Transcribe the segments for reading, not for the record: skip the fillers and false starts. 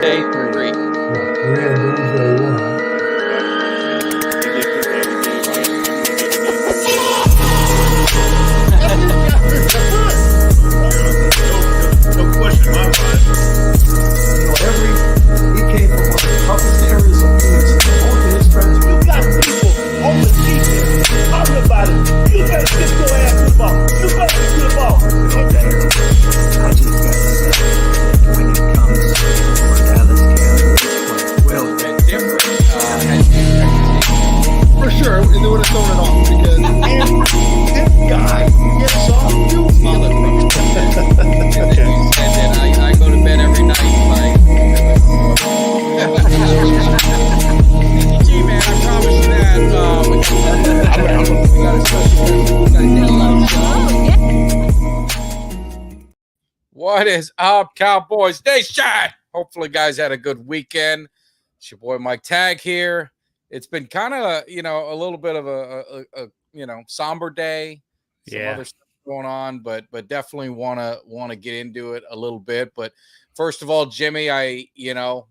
Day 3. We're in Doomsday 1. No question in my mind. He came from one of the toughest areas of Phoenix. All of his friends. You got people on the TV talking about it. You better get your ass to the ball. You better get to the ball. I just got to say, when it comes to Dallas Cowboys, well, That's different. For sure, and they would have thrown it off because This guy gets off you. I go to bed every night like, G, man, I promise you that we got a special. What is up, Cowboys Nation? Hopefully, guys had a good weekend. It's your boy Mike Tag here. It's been kind of, a little bit of a somber day. Some other stuff going on, but definitely want to get into it a little bit. But first of all, Jimmy,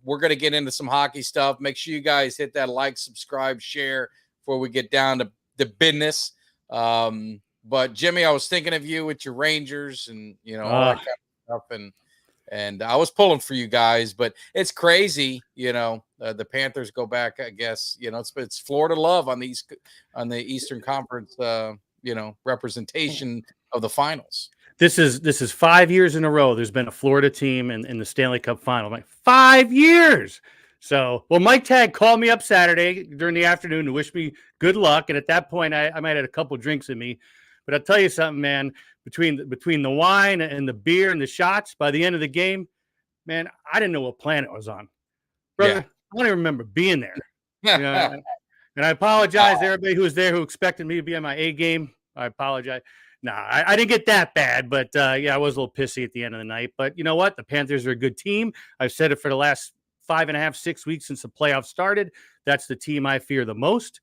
we're going to get into some hockey stuff. Make sure you guys hit that like, subscribe, share before we get down to the business. But Jimmy, I was thinking of you with your Rangers and, all that kind of stuff. And I was pulling for you guys, but it's crazy. The Panthers go back, I guess, it's Florida love on the Eastern Conference, representation of the finals. This is 5 years in a row. There's been a Florida team in the Stanley Cup final. Like 5 years. So, Mike Tag called me up Saturday during the afternoon to wish me good luck. And at that point, I might have had a couple drinks in me. But I'll tell you something, man, between the wine and the beer and the shots, by the end of the game, man, I didn't know what planet I was on. Brother, Yeah. I don't even remember being there. And I apologize to everybody who was there who expected me to be on my A game. I apologize. No, I didn't get that bad, but I was a little pissy at the end of the night. But you know what? The Panthers are a good team. I've said it for the last 5.5, 6 weeks since the playoffs started. That's the team I fear the most.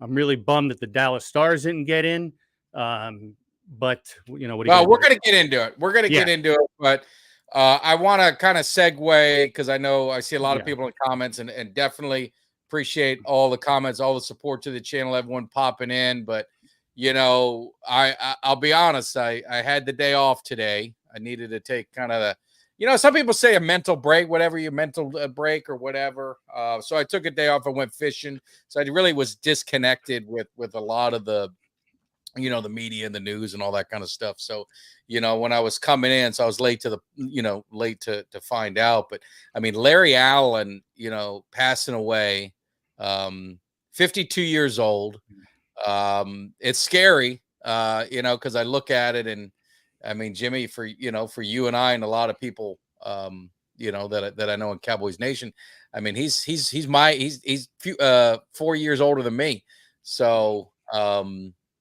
I'm really bummed that the Dallas Stars didn't get in. But what do you we're going to get into it. We're going to get into it, but I want to kind of segue because I see a lot of people in the comments and definitely appreciate all the comments, all the support to the channel, everyone popping in. But I'll be honest, I had the day off today. I needed to take kind of some people say a mental break, whatever your mental break or whatever. So I took a day off and went fishing. So I really was disconnected with a lot of the the media and the news and all that kind of stuff. So, when I was coming in, so I was late to to find out. But I mean, Larry Allen, passing away, 52 years old. It's scary, because I look at it and I mean, Jimmy, for you and I and a lot of people, that I know in Cowboys Nation. I mean, he's 4 years older than me. So,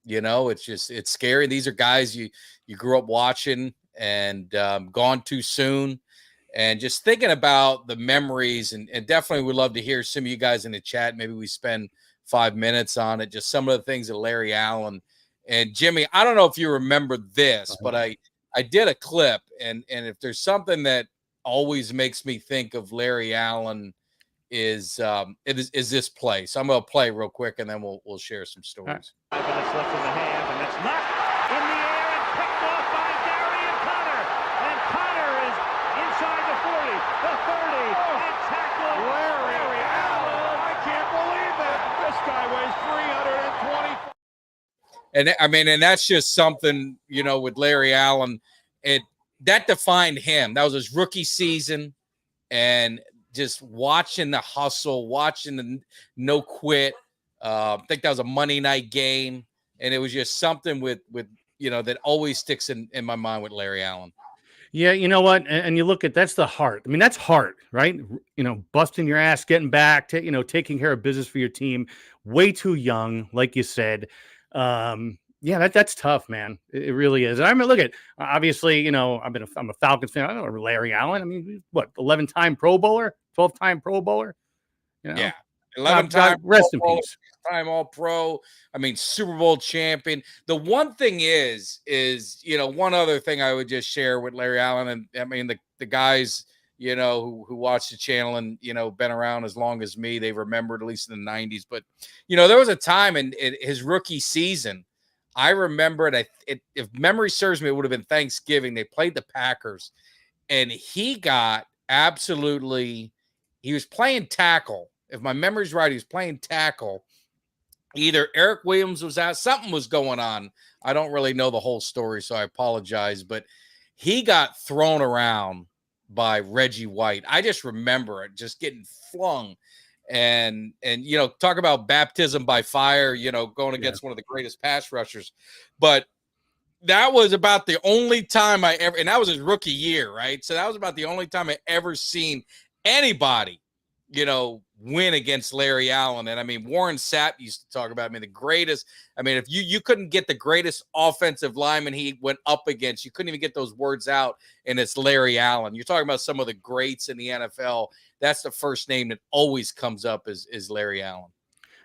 it's scary. These are guys you grew up watching and gone too soon. And just thinking about the memories and definitely would love to hear some of you guys in the chat. Maybe we spend 5 minutes on it. Just some of the things that Larry Allen and Jimmy, I don't know if you remember this, but I did a clip and if there's something that always makes me think of Larry Allen is this play. So I'm going to play real quick and then we'll share some stories. 5 minutes left in the half, and that's knocked in the air and picked off by Darian Connor. And Connor is inside the 40, the 30, and tackled Larry Allen. I can't believe that. This guy weighs 320. And I mean, and that's just something, with Larry Allen, that defined him. That was his rookie season. And just watching the hustle, watching the no quit. I think that was a Monday night game. And it was just something with that always sticks in my mind with Larry Allen. Yeah, you know what? And you look at that's the heart. I mean, that's heart, right? Busting your ass, getting back, taking care of business for your team. Way too young, like you said. That's tough, man. It really is. And I mean, look at obviously, I'm a Falcons fan. I don't know Larry Allen. I mean, what 11-time Pro Bowler, 12-time Pro Bowler. Yeah, 11-time rest in peace. Time All Pro. I mean, Super Bowl champion. The one thing is one other thing I would just share with Larry Allen, and I mean the guys who watched the channel and, been around as long as me, they remembered, at least in the 90s. But, there was a time in his rookie season, I remember it. If memory serves me, it would have been Thanksgiving. They played the Packers, and he got he was playing tackle. If my memory's right, he was playing tackle. Either Eric Williams was out, something was going on. I don't really know the whole story, so I apologize. But he got thrown around by Reggie White. I just remember it just getting flung. And talk about baptism by fire, going against one of the greatest pass rushers. But that was about the only time I ever, and that was his rookie year, right? So that was about the only time I ever seen anybody, win against Larry Allen. And I mean, Warren Sapp used to talk about, the greatest. I mean, if you couldn't get the greatest offensive lineman he went up against, you couldn't even get those words out, and it's Larry Allen. You're talking about some of the greats in the NFL. That's the first name that always comes up is Larry Allen.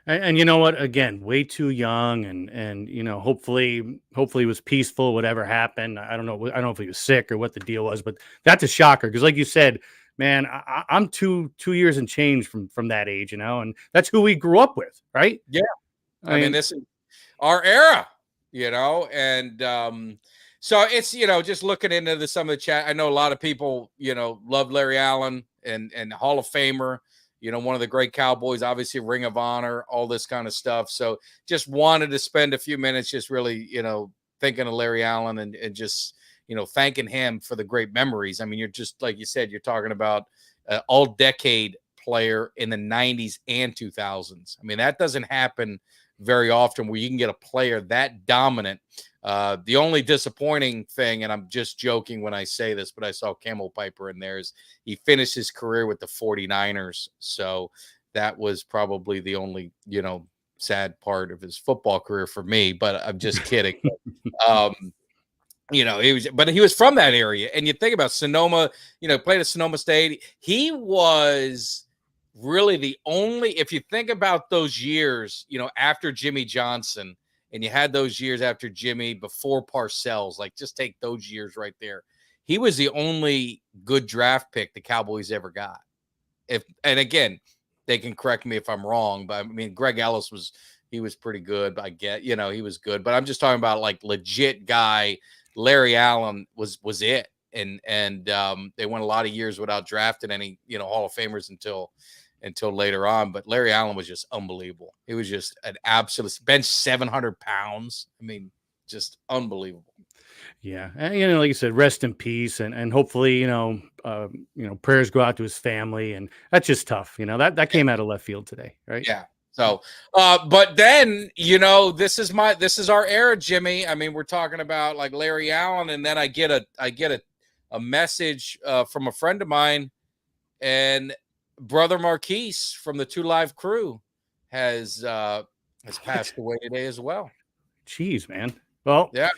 And you know what? Again, way too young, and hopefully it was peaceful. Whatever happened, I don't know. I don't know if he was sick or what the deal was, but that's a shocker because, like you said, man, I'm 2 years and change from that age, and that's who we grew up with, right? Yeah, I mean this is our era, and so it's just looking into some of the chat. I know a lot of people love Larry Allen and Hall of Famer. One of the great Cowboys, obviously Ring of Honor, all this kind of stuff. So just wanted to spend a few minutes just really, thinking of Larry Allen and just, thanking him for the great memories. I mean, you're just, like you said, you're talking about an all-decade player in the 90s and 2000s. I mean, that doesn't happen very often where you can get a player that dominant. The only disappointing thing, and I'm just joking when I say this, but I saw Camel Piper in there, is he finished his career with the 49ers. So that was probably the only, sad part of his football career for me, but I'm just kidding. He was from that area. And you think about Sonoma, played at Sonoma State. He was really the only, if you think about those years, after Jimmy Johnson, and you had those years after Jimmy, before Parcells, like just take those years right there. He was the only good draft pick the Cowboys ever got. And again, they can correct me if I'm wrong, but I mean, Greg Ellis was pretty good, but I get, he was good, but I'm just talking about like legit guy. Larry Allen was it. And they went a lot of years without drafting any, Hall of Famers until later on. But Larry Allen was just unbelievable. He was just an absolute bench, 700 pounds. I mean, just unbelievable. Yeah. And, like you said, rest in peace. And hopefully, prayers go out to his family. And that's just tough. That came out of left field today. Right. Yeah. So, but then, this is our era, Jimmy. I mean, we're talking about like Larry Allen. And then I get a message from a friend of mine, and Brother Marquise from the 2 Live crew has passed away today as well. Jeez, man. Well, yeah,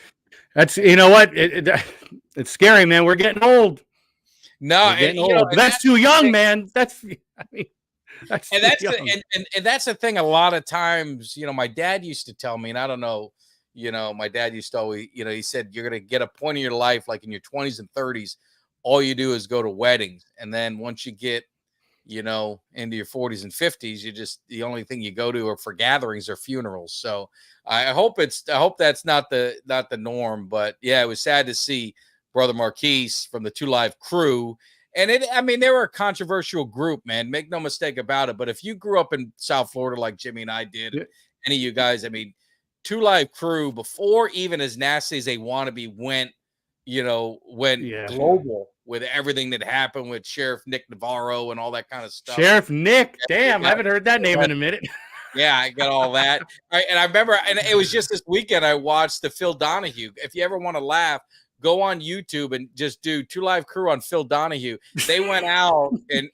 that's, what, it's scary, man. We're getting old. No, but that's too young, man. That's that's the thing. A lot of times, my dad used to tell me, and I don't know, my dad used to always, he said, you're going to get a point in your life, like in your 20s and 30s, all you do is go to weddings. And then once you get, into your 40s and 50s, the only thing you go to are for gatherings or funerals. So I hope that's not the norm, but yeah, it was sad to see Brother Marquise from the 2 Live crew. And they were a controversial group, man, make no mistake about it. But if you grew up in South Florida, like Jimmy and I did, any of you guys, 2 Live crew, before even as nasty as they want to be, went global with everything that happened with Sheriff Nick Navarro and all that kind of stuff. Sheriff Nick, damn, I haven't heard that name in a minute. Yeah, I got all that. Right, and I remember, and it was just this weekend I watched the Phil Donahue. If you ever want to laugh, go on YouTube and just do 2 Live crew on Phil Donahue. They went out and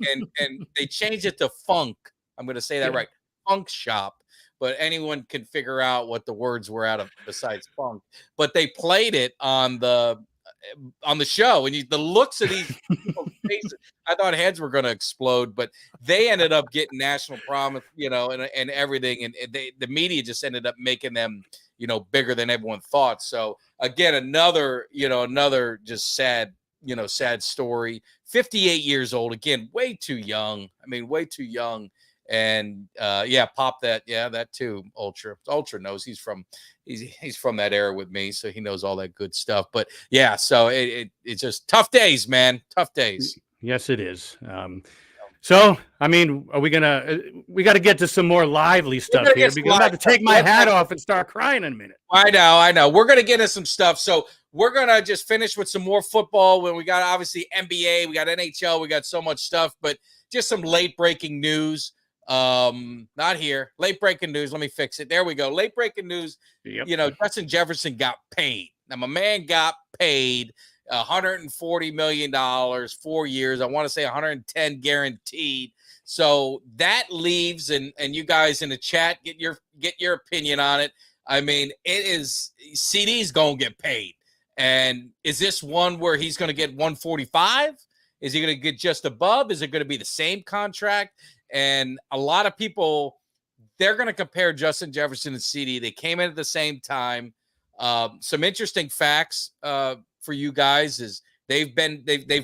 they changed it to Funk. I'm going to say that right. Funk Shop. But anyone can figure out what the words were out of besides funk. But they played it on the show, and the looks of these people's faces, I thought heads were going to explode. But they ended up getting national promise, and everything, and the media just ended up making them, bigger than everyone thought. So again, another just sad story. 58 years old. Again, way too young. I mean, way too young. And pop that. Yeah, that too. Ultra knows he's from that era with me, so he knows all that good stuff. But yeah, so it's just tough days, man. Tough days. Yes, it is. So, I mean, are we gonna? We got to get to some more lively stuff here because I'm about to take my hat off and start crying in a minute. I know. We're gonna get into some stuff. So we're gonna just finish with some more football. When we got obviously NBA, we got NHL, we got so much stuff, but just some late breaking news. Not here. Late breaking news. Let me fix it. There we go. Late breaking news. Yep. You know, Justin Jefferson got paid. Now my man got paid $140 million, 4 years. I want to say 110 guaranteed. So that leaves, and you guys in the chat get your opinion on it. I mean, it is CeeDee's gonna get paid. And is this one where he's gonna get 145? Is he gonna get just above? Is it gonna be the same contract? And a lot of people, they're gonna compare Justin Jefferson and CeeDee. They came in at the same time. Some interesting facts for you guys is they've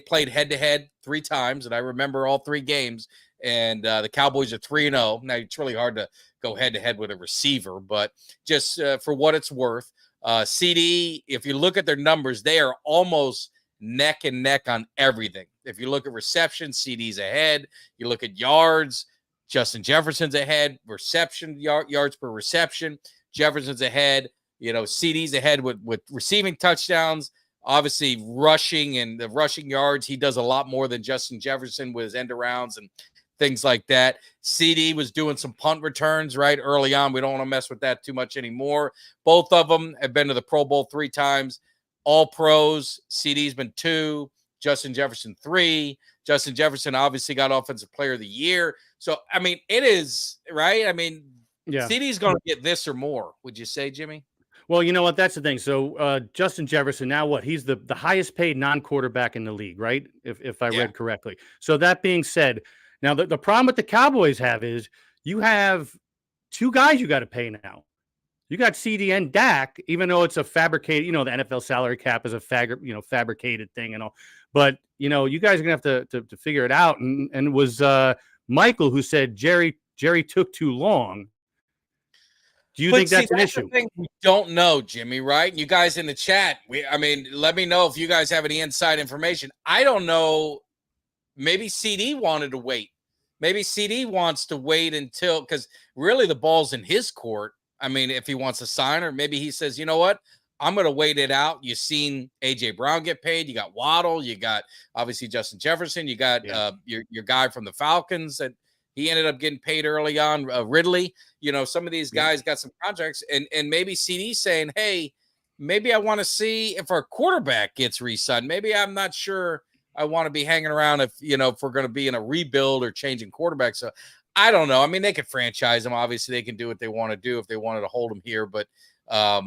played head to head 3 times, and I remember all 3 games. And the Cowboys are 3-0. Now it's really hard to go head to head with a receiver, but just for what it's worth, CeeDee, if you look at their numbers, they are almost neck and neck on everything. If you look at reception, CeeDee's ahead. You look at yards, Justin Jefferson's ahead. Reception yards per reception, Jefferson's ahead. You know, CeeDee's ahead with receiving touchdowns. Obviously, rushing and the rushing yards, he does a lot more than Justin Jefferson with his end arounds and things like that. CeeDee was doing some punt returns right early on. We don't want to mess with that too much anymore. Both of them have been to the Pro Bowl 3 times. All pros. CeeDee's been 2. Justin Jefferson 3. Justin Jefferson obviously got Offensive Player of the Year. So, I mean, it is, right? I mean, yeah. CeeDee's going to get this or more, would you say, Jimmy? Well, you know what? That's the thing. So Justin Jefferson, now what? He's the highest paid non-quarterback in the league, right? If I read correctly. So that being said, now the problem with the Cowboys have is you have 2 guys you got to pay now. You got CeeDee and Dak, even though it's a fabricated, you know, the NFL salary cap is a fabricated thing and all. But, you know, you guys are going to have to figure it out. And it was Michael who said Jerry took too long. Do you think that's an issue? We don't know, Jimmy, right? You guys in the chat, let me know if you guys have any inside information. I don't know. Maybe CeeDee wanted to wait. Maybe CeeDee wants to wait until, because really the ball's in his court. I mean, if he wants to sign, or maybe he says, you know what? I'm going to wait it out. You've seen A.J. Brown get paid. You got Waddle. You got, obviously, Justin Jefferson. You got your guy from the Falcons that he ended up getting paid early on, Ridley. You know, some of these guys got some contracts. And maybe CeeDee saying, hey, maybe I want to see if our quarterback gets re-signed. Maybe I'm not sure I want to be hanging around if we're going to be in a rebuild or changing quarterbacks. So I don't know. I mean, they could franchise him. Obviously, they can do what they want to do if they wanted to hold him here. But, I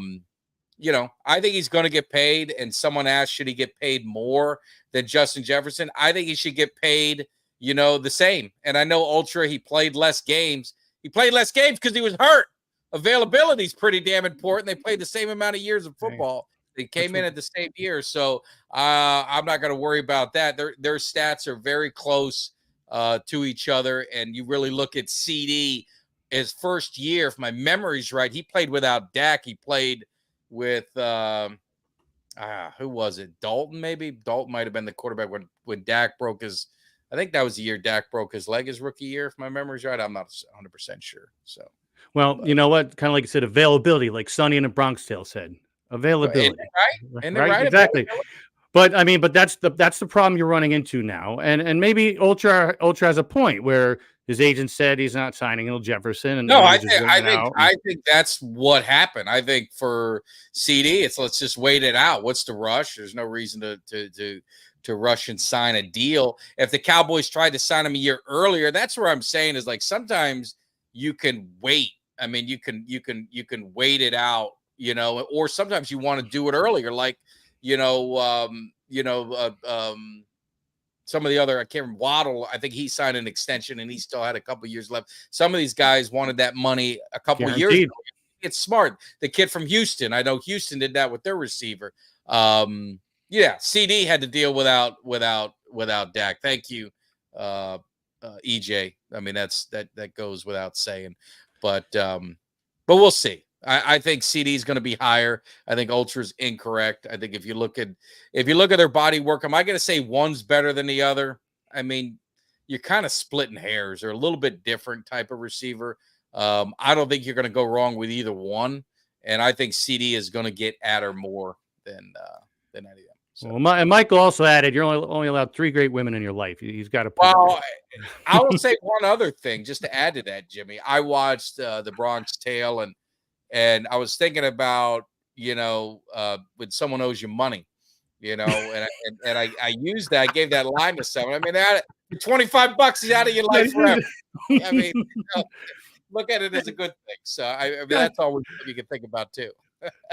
think he's going to get paid. And someone asked, should he get paid more than Justin Jefferson? I think he should get paid, the same. And I know Ultra, he played less games. He played less games because he was hurt. Availability is pretty damn important. They played the same amount of years of football. They came in at the same year. So I'm not going to worry about that. Their stats are very close to each other. And you really look at CeeDee, his first year, if my memory's right, he played without Dak. He played with who was it? Dalton, maybe? Dalton might have been the quarterback when Dak broke his – I think that was the year Dak broke his leg his rookie year, if my memory's right. I'm not 100% sure. So, well, you know what? Kind of like you said, availability, like Sonny in the Bronx Tale said. Availability. Right? Exactly. But that's the problem you're running into now. And maybe Ultra has a point where his agent said he's not signing Hill Jefferson. And I think that's what happened. I think for CeeDee, let's just wait it out. What's the rush? There's no reason to rush and sign a deal. If the Cowboys tried to sign him a year earlier, that's where I'm saying is like sometimes you can wait. I mean, you can wait it out. Or sometimes you want to do it earlier, like, some of the other, I can't remember, Waddle, I think he signed an extension and he still had a couple years left. Some of these guys wanted that money a couple of years ago. It's smart. The kid from Houston, I know Houston did that with their receiver. CeeDee had to deal without without Dak. Thank you, EJ. I mean, that goes without saying, but we'll see. I think CD is going to be higher. I think Ultra's incorrect. I think if you look at their body work, am I going to say one's better than the other? I mean, you're kind of splitting hairs. They're a little bit different type of receiver. I don't think you're going to go wrong with either one, and I think CD is going to get at her more than any of them. So. Well, and Michael also added, you're only allowed 3 great women in your life. He's got to. Well, I will say one other thing just to add to that, Jimmy. I watched the Bronx Tale, and I was thinking about, when someone owes you money, and I used that. I gave that line to someone. I mean, $25, he's out of your life forever. I mean, look at it as a good thing. So I mean, that's all you can think about too.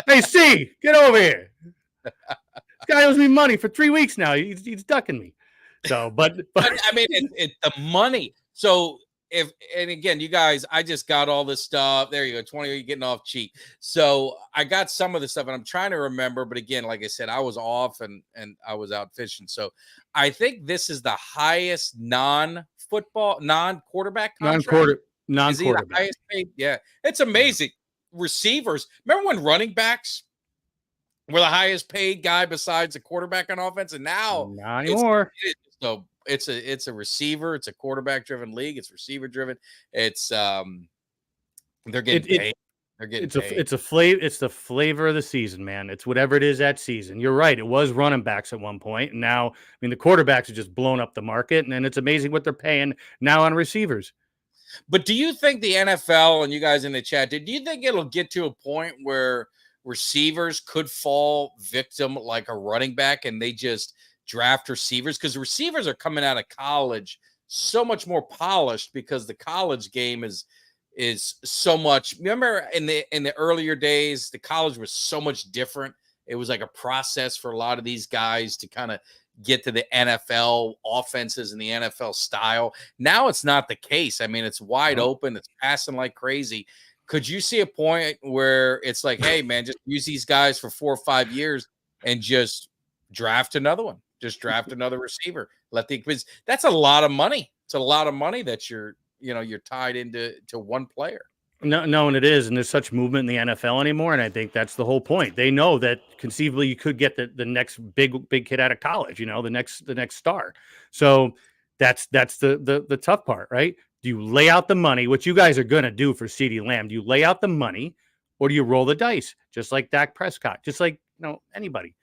Hey, C, get over here. This guy owes me money for 3 weeks now. He's ducking me. So, but I mean, it's the money. So and again, you guys, I just got all this stuff. There you go, 20. You're getting off cheap. So I got some of the stuff, and I'm trying to remember. But again, like I said, I was off and I was out fishing. So I think this is the highest non-quarterback contract. Non-quarterback. The highest paid? Yeah, it's amazing. Receivers. Remember when running backs were the highest paid guy besides a quarterback on offense, and now not anymore. It's a receiver. It's a quarterback driven league. It's receiver driven. It's they're getting paid. They're getting paid. It's the flavor of the season, man. It's whatever it is that season. You're right. It was running backs at one point, and now the quarterbacks are just blown up the market, and then it's amazing what they're paying now on receivers. But do you think the NFL, and you guys in the chat, do you think it'll get to a point where receivers could fall victim like a running back and they just draft receivers? Because receivers are coming out of college so much more polished because the college game is so much. Remember in the earlier days, the college was so much different. It was like a process for a lot of these guys to kind of get to the NFL offenses and the NFL style. Now it's not the case. I mean, it's wide open. It's passing like crazy. Could you see a point where it's like, hey, man, just use these guys for 4 or 5 years and just draft another one? Just draft another receiver. Because that's a lot of money. It's a lot of money that you're tied into one player. No, and it is, and there's such movement in the NFL anymore, and I think that's the whole point. They know that conceivably you could get the next big kid out of college, the next star. So that's the tough part, right? Do you lay out the money, which you guys are going to do for CeeDee Lamb? Do you lay out the money, or do you roll the dice, just like Dak Prescott, just like anybody?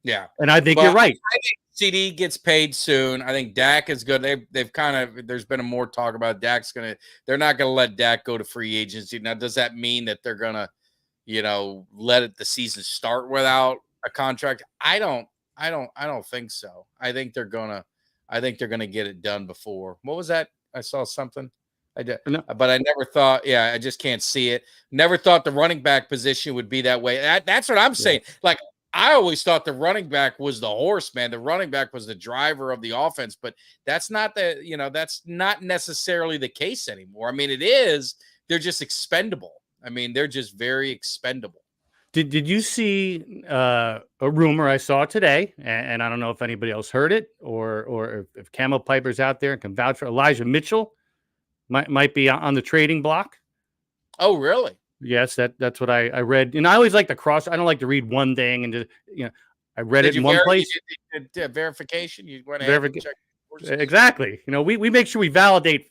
Yeah, and I think you're right. I think CD gets paid soon. I think Dak is good. They've kind of, there's been more talk about they're not going to let Dak go to free agency. Now, does that mean that they're going to, let the season start without a contract? I don't think so. I think they're going to get it done before. What was that? I saw something. I did, but I never thought, I just can't see it. Never thought the running back position would be that way. That's what I'm saying. Like, I always thought the running back was the horse, man. The running back was the driver of the offense, but that's not that's not necessarily the case anymore. I mean, it is. They're just expendable. I mean, they're just very expendable. Did you see a rumor I saw today, and I don't know if anybody else heard it or if Camel Piper's out there and can vouch for Elijah Mitchell might be on the trading block? Oh, really? Yes, that's what I read. And I always like to cross. I don't like to read one thing and just, I read it in one place. You did verification. You went ahead and checked. Exactly. We make sure we validate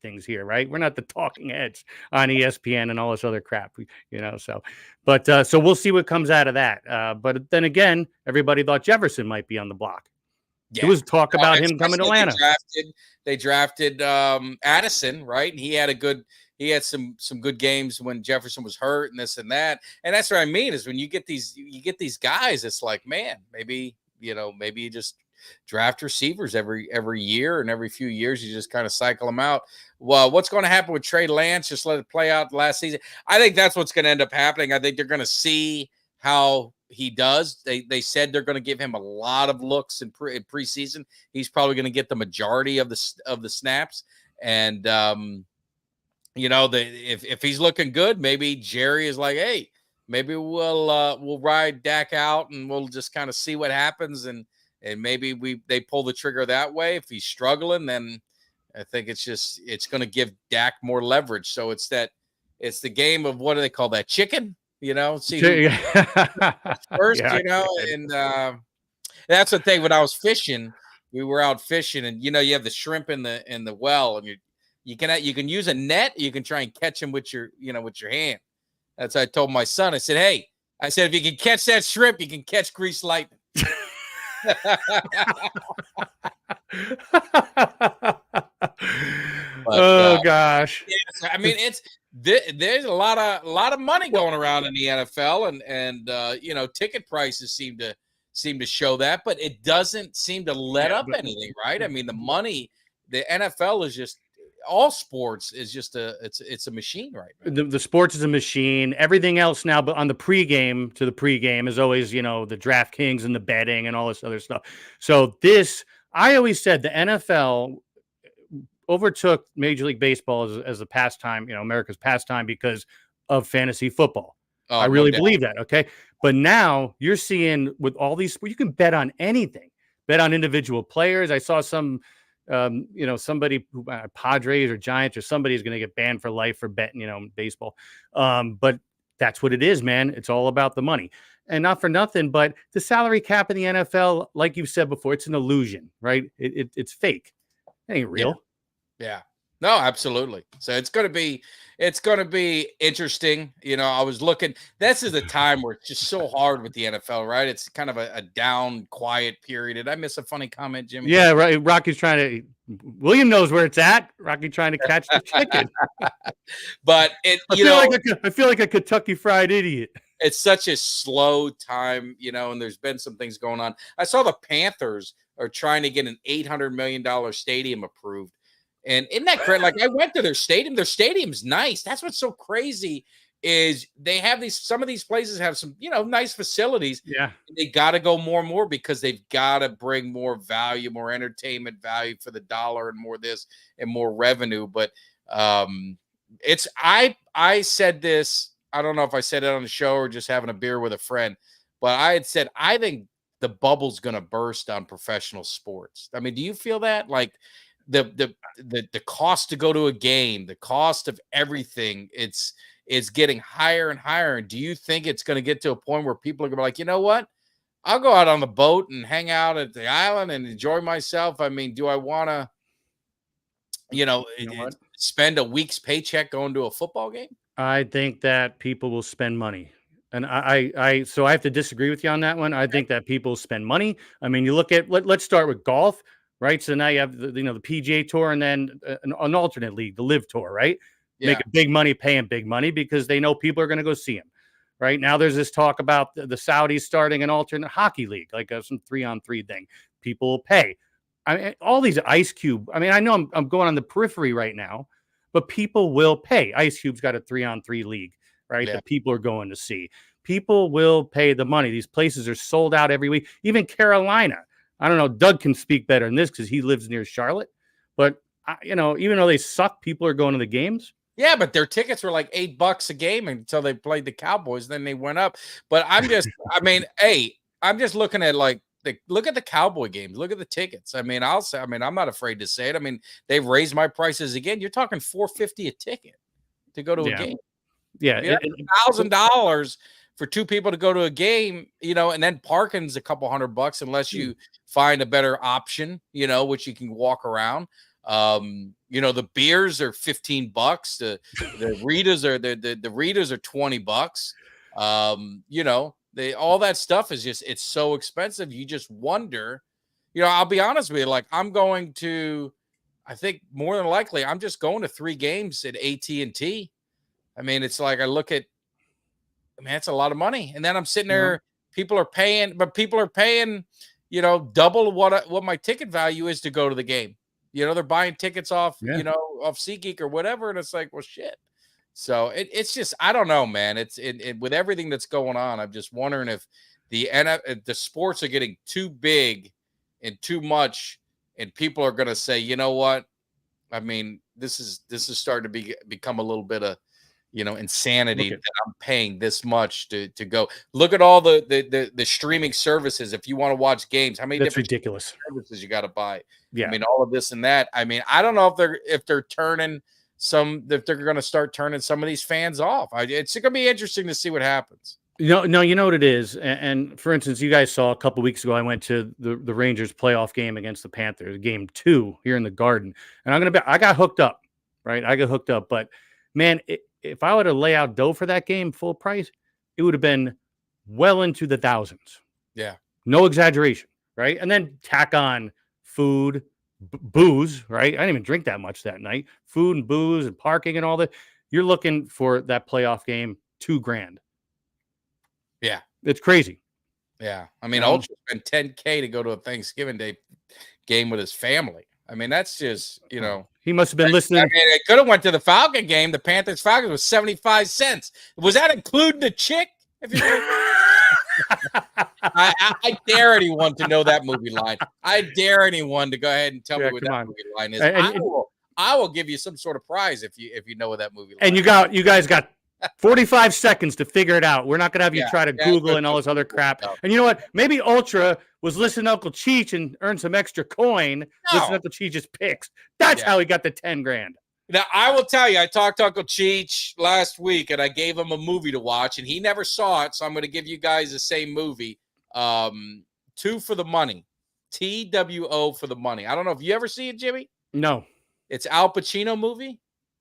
things here, right? We're not the talking heads on ESPN and all this other crap, so we'll see what comes out of that. But then again, everybody thought Jefferson might be on the block. Yeah. There was talk about him coming to Atlanta. They drafted Addison, right? And he had some good games when Jefferson was hurt and this and that. And that's what I mean is when you get these guys, it's like, man, maybe you just draft receivers every year, and every few years you just kind of cycle them out. Well, what's going to happen with Trey Lance? Just let it play out last season. I think that's what's going to end up happening. I think they're going to see how he does. They said they're going to give him a lot of looks in preseason. He's probably going to get the majority of the snaps. And if he's looking good, maybe Jerry is like, hey, maybe we'll ride Dak out and we'll just kind of see what happens and and maybe they pull the trigger that way. If he's struggling, then I think it's going to give Dak more leverage. So it's the game of, what do they call that? Chicken, see who first, and that's the thing. When I was fishing, we were out fishing, and you have the shrimp in the well, and you can use a net. You can try and catch them with your hand. That's what I told my son. I said, hey, if you can catch that shrimp, you can catch grease lightning. Gosh. Yes, I mean, there's a lot of money going around in the NFL, and ticket prices seem to show that, but it doesn't seem to let up anything, right? I mean, the money, the NFL is just, all sports is just it's a machine right now. The sports is a machine. Everything else now, but on the pregame is always, the DraftKings and the betting and all this other stuff. So I always said the NFL overtook Major League Baseball as a pastime, America's pastime, because of fantasy football. Oh, I really believe that. Okay. But now you're seeing with all these, you can bet on anything, bet on individual players. I saw somebody who Padres or Giants or somebody is going to get banned for life for betting, baseball. But that's what it is, man. It's all about the money. And not for nothing, but the salary cap in the NFL, like you've said before, it's an illusion, right? It's fake. It ain't real. Yeah. No, absolutely. So it's going to be interesting. I was looking, this is a time where it's just so hard with the NFL, right? It's kind of a down, quiet period. Did I miss a funny comment, Jimmy? Yeah, right. William knows where it's at. Rocky trying to catch the chicken. But I feel like a Kentucky Fried Idiot. It's such a slow time, and there's been some things going on. I saw the Panthers are trying to get an $800 million stadium approved. And isn't that crazy? Like, I went to their stadium. Their stadium's nice. That's what's so crazy is they have some of these places have some, nice facilities. Yeah. They got to go more and more because they've got to bring more value, more entertainment value for the dollar, and more this and more revenue. But I said this, I don't know if I said it on the show or just having a beer with a friend, but I had said, I think the bubble's going to burst on professional sports. I mean, do you feel that? Like, the cost to go to a game, the cost of everything, it's getting higher and higher. And do you think it's going to get to a point where people are going to be like, you know what? I'll go out on the boat and hang out at the island and enjoy myself. I mean, do I want to, spend a week's paycheck going to a football game? I think that people will spend money. And so I have to disagree with you on that one. I think that people spend money. I mean, you look at, let's start with golf. Right. So now you have the PGA Tour and then an alternate league, the Live Tour, right? Yeah. Making big money, paying big money because they know people are going to go see them. Right now, there's this talk about the Saudis starting an alternate hockey league, like some 3-on-3 thing. People will pay. I mean, all these Ice Cube. I mean, I know I'm going on the periphery right now, but people will pay. Ice Cube's got a 3-on-3 league, right? Yeah. That people are going to see. People will pay the money. These places are sold out every week. Even Carolina. I don't know. Doug can speak better than this because he lives near Charlotte. But, even though they suck, people are going to the games. Yeah, but their tickets were like $8 a game until they played the Cowboys. Then they went up. But I'm just, I'm just looking at look at the Cowboy games. Look at the tickets. I mean, I'm not afraid to say it. I mean, they've raised my prices again. You're talking $450 a ticket to go to a game. Yeah. $1,000 for two people to go to a game, and then parking's a couple $100 unless you find a better option, which you can walk around. The beers are $15. The Ritas are the Ritas are $20. All that stuff is just, it's so expensive. You just wonder, I'll be honest with you. Like, I think more than likely, I'm just going to 3 games at AT&T. I mean, it's like, it's a lot of money. And then I'm sitting there, people are paying, double what my ticket value is to go to the game. They're buying tickets off, off SeatGeek or whatever. And it's like, well, shit. So it's just, I don't know, man. It's with everything that's going on. I'm just wondering if the sports are getting too big and too much, and people are going to say, you know what? I mean, this is starting to become a little bit of, insanity Look at- that I'm paying this much to go. Look at all the streaming services. If you want to watch games, how many That's different ridiculous. services you got to buy? Yeah. I mean, all of this and that. I mean, I don't know if they're turning if they're going to start turning some of these fans off. It's going to be interesting to see what happens. No, you know what it is. And for instance, you guys saw a couple weeks ago, I went to the Rangers playoff game against the Panthers, game 2 here in the Garden. And I got hooked up, right? I got hooked up. But man, if I were to lay out dough for that game full price, it would have been well into the thousands. Yeah. No exaggeration, right? And then tack on food, booze, right? I didn't even drink that much that night. Food and booze and parking and all that. You're looking for that playoff game, $2,000. Yeah. It's crazy. Yeah. I mean, Ultra spent $10K to go to a Thanksgiving Day game with his family. I mean, that's just, He must have been listening. I mean, it could have went to the Falcon game. The Panthers Falcons was 75 cents. Was that including the chick? If you I dare anyone to know that movie line. I dare anyone to go ahead and tell me what that movie line is. I will give you some sort of prize if you know what that movie line and you guys got 45 seconds to figure it out. We're not going to have you try to Google and all this other crap. No. And you know what? Maybe Ultra was listening to Uncle Cheech and earned some extra coin listening to Uncle Cheech's picks. That's how he got the $10,000. Now, I will tell you, I talked to Uncle Cheech last week, and I gave him a movie to watch, and he never saw it, so I'm going to give you guys the same movie. 2 for the Money. TWO for the Money. I don't know if you ever see it, Jimmy? No. It's Al Pacino movie.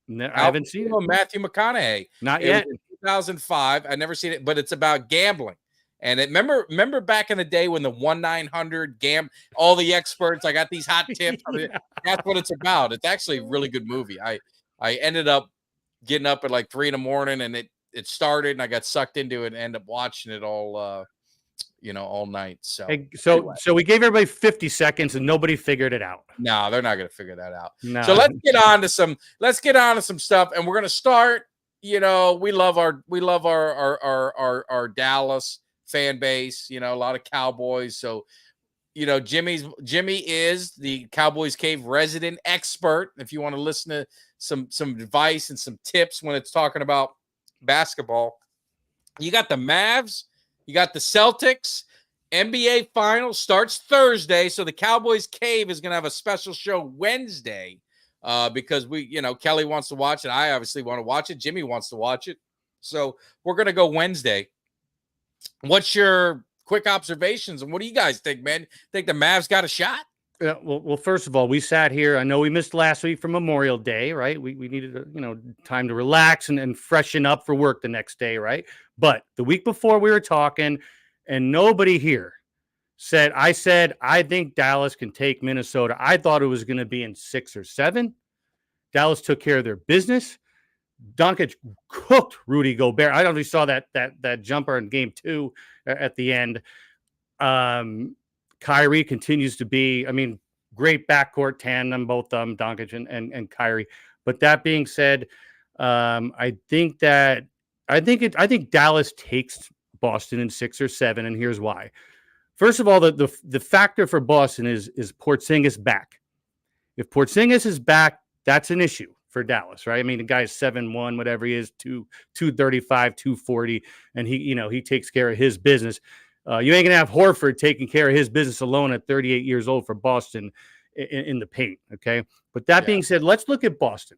No, I haven't seen it. Matthew McConaughey. Not yet. In 2005. I never seen it, but it's about gambling. And remember back in the day when the 1-900 all the experts, I got these hot tips. I mean, that's what it's about. It's actually a really good movie. I ended up getting up at like 3 a.m. and it started, and I got sucked into it and ended up watching it all all night. So anyway. So we gave everybody 50 seconds and nobody figured it out. No, they're not going to figure that out. No. So let's get on to some stuff, and we're going to start. We love our Dallas fan base. A lot of Cowboys. So Jimmy is the Cowboys Cave resident expert. If you want to listen to some advice and some tips when it's talking about basketball, you got the Mavs. You got the Celtics. NBA Finals starts Thursday, so the Cowboys Cave is going to have a special show Wednesday because Kelly wants to watch it. I obviously want to watch it. Jimmy wants to watch it. So we're going to go Wednesday. What's your quick observations, and what do you guys think, man? Think the Mavs got a shot? Yeah, well, first of all, we sat here. I know we missed last week for Memorial Day, right? We needed time to relax and freshen up for work the next day, right? But the week before we were talking, and nobody here said I think Dallas can take Minnesota. I thought it was going to be in 6 or 7. Dallas took care of their business. Doncic cooked Rudy Gobert. I don't know if you saw that jumper in game 2 at the end. Kyrie continues to be, great backcourt tandem, both Doncic and Kyrie. But that being said, I think Dallas takes Boston in 6 or 7, and here's why. First of all, the factor for Boston is Porzingis back. If Porzingis is back, that's an issue for Dallas, right? The guy's 7'1", whatever he is, 235, 240, and he takes care of his business. You ain't gonna have Horford taking care of his business alone at 38 years old for Boston in the paint. Okay, but that being said, let's look at Boston.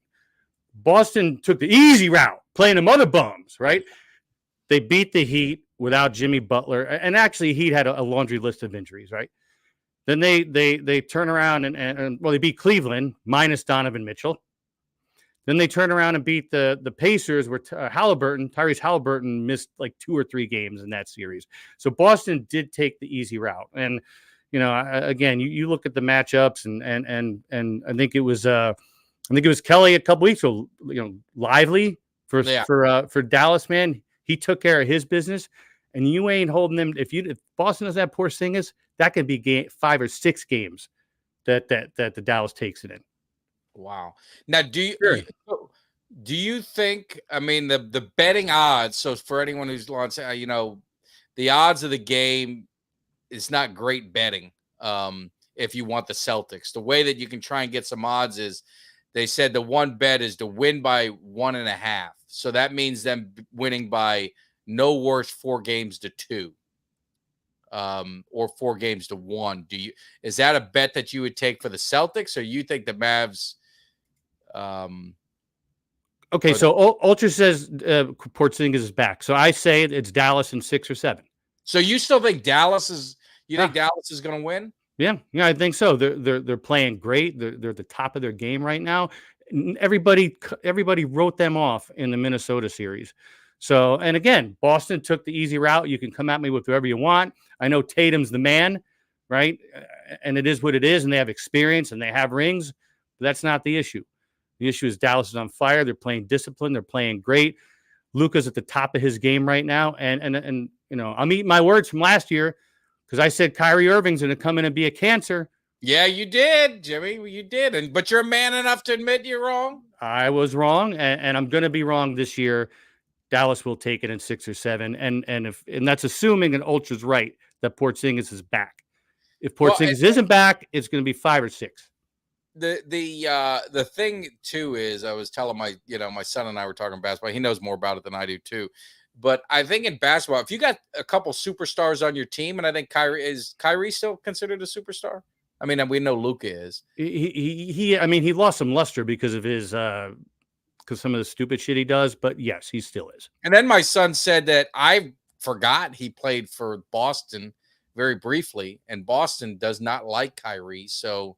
Boston took the easy route, playing them other bums, right? They beat the Heat without Jimmy Butler, and actually Heat had a laundry list of injuries, right? Then they turn around and they beat Cleveland minus Donovan Mitchell. Then they turn around and beat the Pacers, where Tyrese Halliburton missed like 2 or 3 games in that series. So Boston did take the easy route. And again, you look at the matchups, and I think it was Kelly a couple weeks ago. Lively for Dallas, man. He took care of his business, and you ain't holding them. If Boston doesn't have Porzingis, that could be 5 or 6 games that the Dallas takes it in. Wow. Now, do you think, the betting odds, so for anyone who's on, the odds of the game is not great betting if you want the Celtics. The way that you can try and get some odds is they said the one bet is to win by 1.5. So that means them winning by no worse 4-2, or 4-1. Is that a bet that you would take for the Celtics, or you think the Mavs? Okay, so Ultra says Porzingis is back. So I say it's Dallas in 6 or 7. So you still think Dallas is? You think Dallas is going to win? Yeah, I think so. They're playing great. They're at the top of their game right now. Everybody wrote them off in the Minnesota series. So, and again, Boston took the easy route. You can come at me with whoever you want. I know Tatum's the man, right? And it is what it is, and they have experience and they have rings. But that's not the issue. The issue is Dallas is on fire. They're playing discipline. They're playing great. Luka's at the top of his game right now, and I'm eating my words from last year because I said Kyrie Irving's going to come in and be a cancer. Yeah, you did, Jimmy. You did, but you're man enough to admit you're wrong. I was wrong, and I'm going to be wrong this year. Dallas will take it in 6 or 7, and that's assuming an Ultra's right that Porzingis is back. If Porzingis isn't back, it's going to be 5 or 6. The thing too is, I was telling my son and I were talking basketball. He knows more about it than I do too. But I think in basketball, if you got a couple superstars on your team, and I think Kyrie still considered a superstar? I mean, we know Luka is. He lost some luster because of his because some of the stupid shit he does, but yes, he still is. And then my son said that I forgot he played for Boston very briefly, and Boston does not like Kyrie, so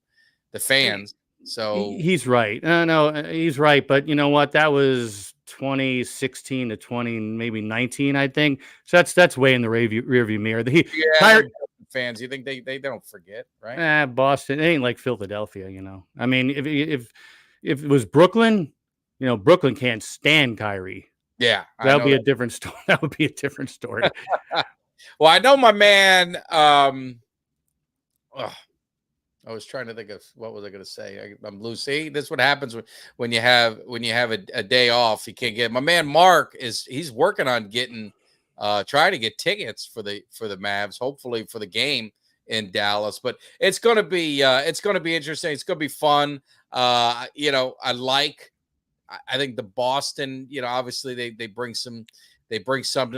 the fans. So he's right. No, he's right. But you know what? That was 2016 to 2019, I think. So that's way in the rearview mirror. Fans, you think they don't forget, right? Boston, it ain't like Philadelphia, I mean, if it was Brooklyn, Brooklyn can't stand Kyrie. Yeah, that would be a different story. That would be a different story. Well, I know my man. I was trying to think of what was I going to say. I'm loose. See, this is what happens when you have a day off. You can't get. My man Mark he's working on getting. Try to get tickets for the Mavs, hopefully for the game in Dallas. But it's going to be interesting. It's going to be fun. I think the Boston, obviously they bring something to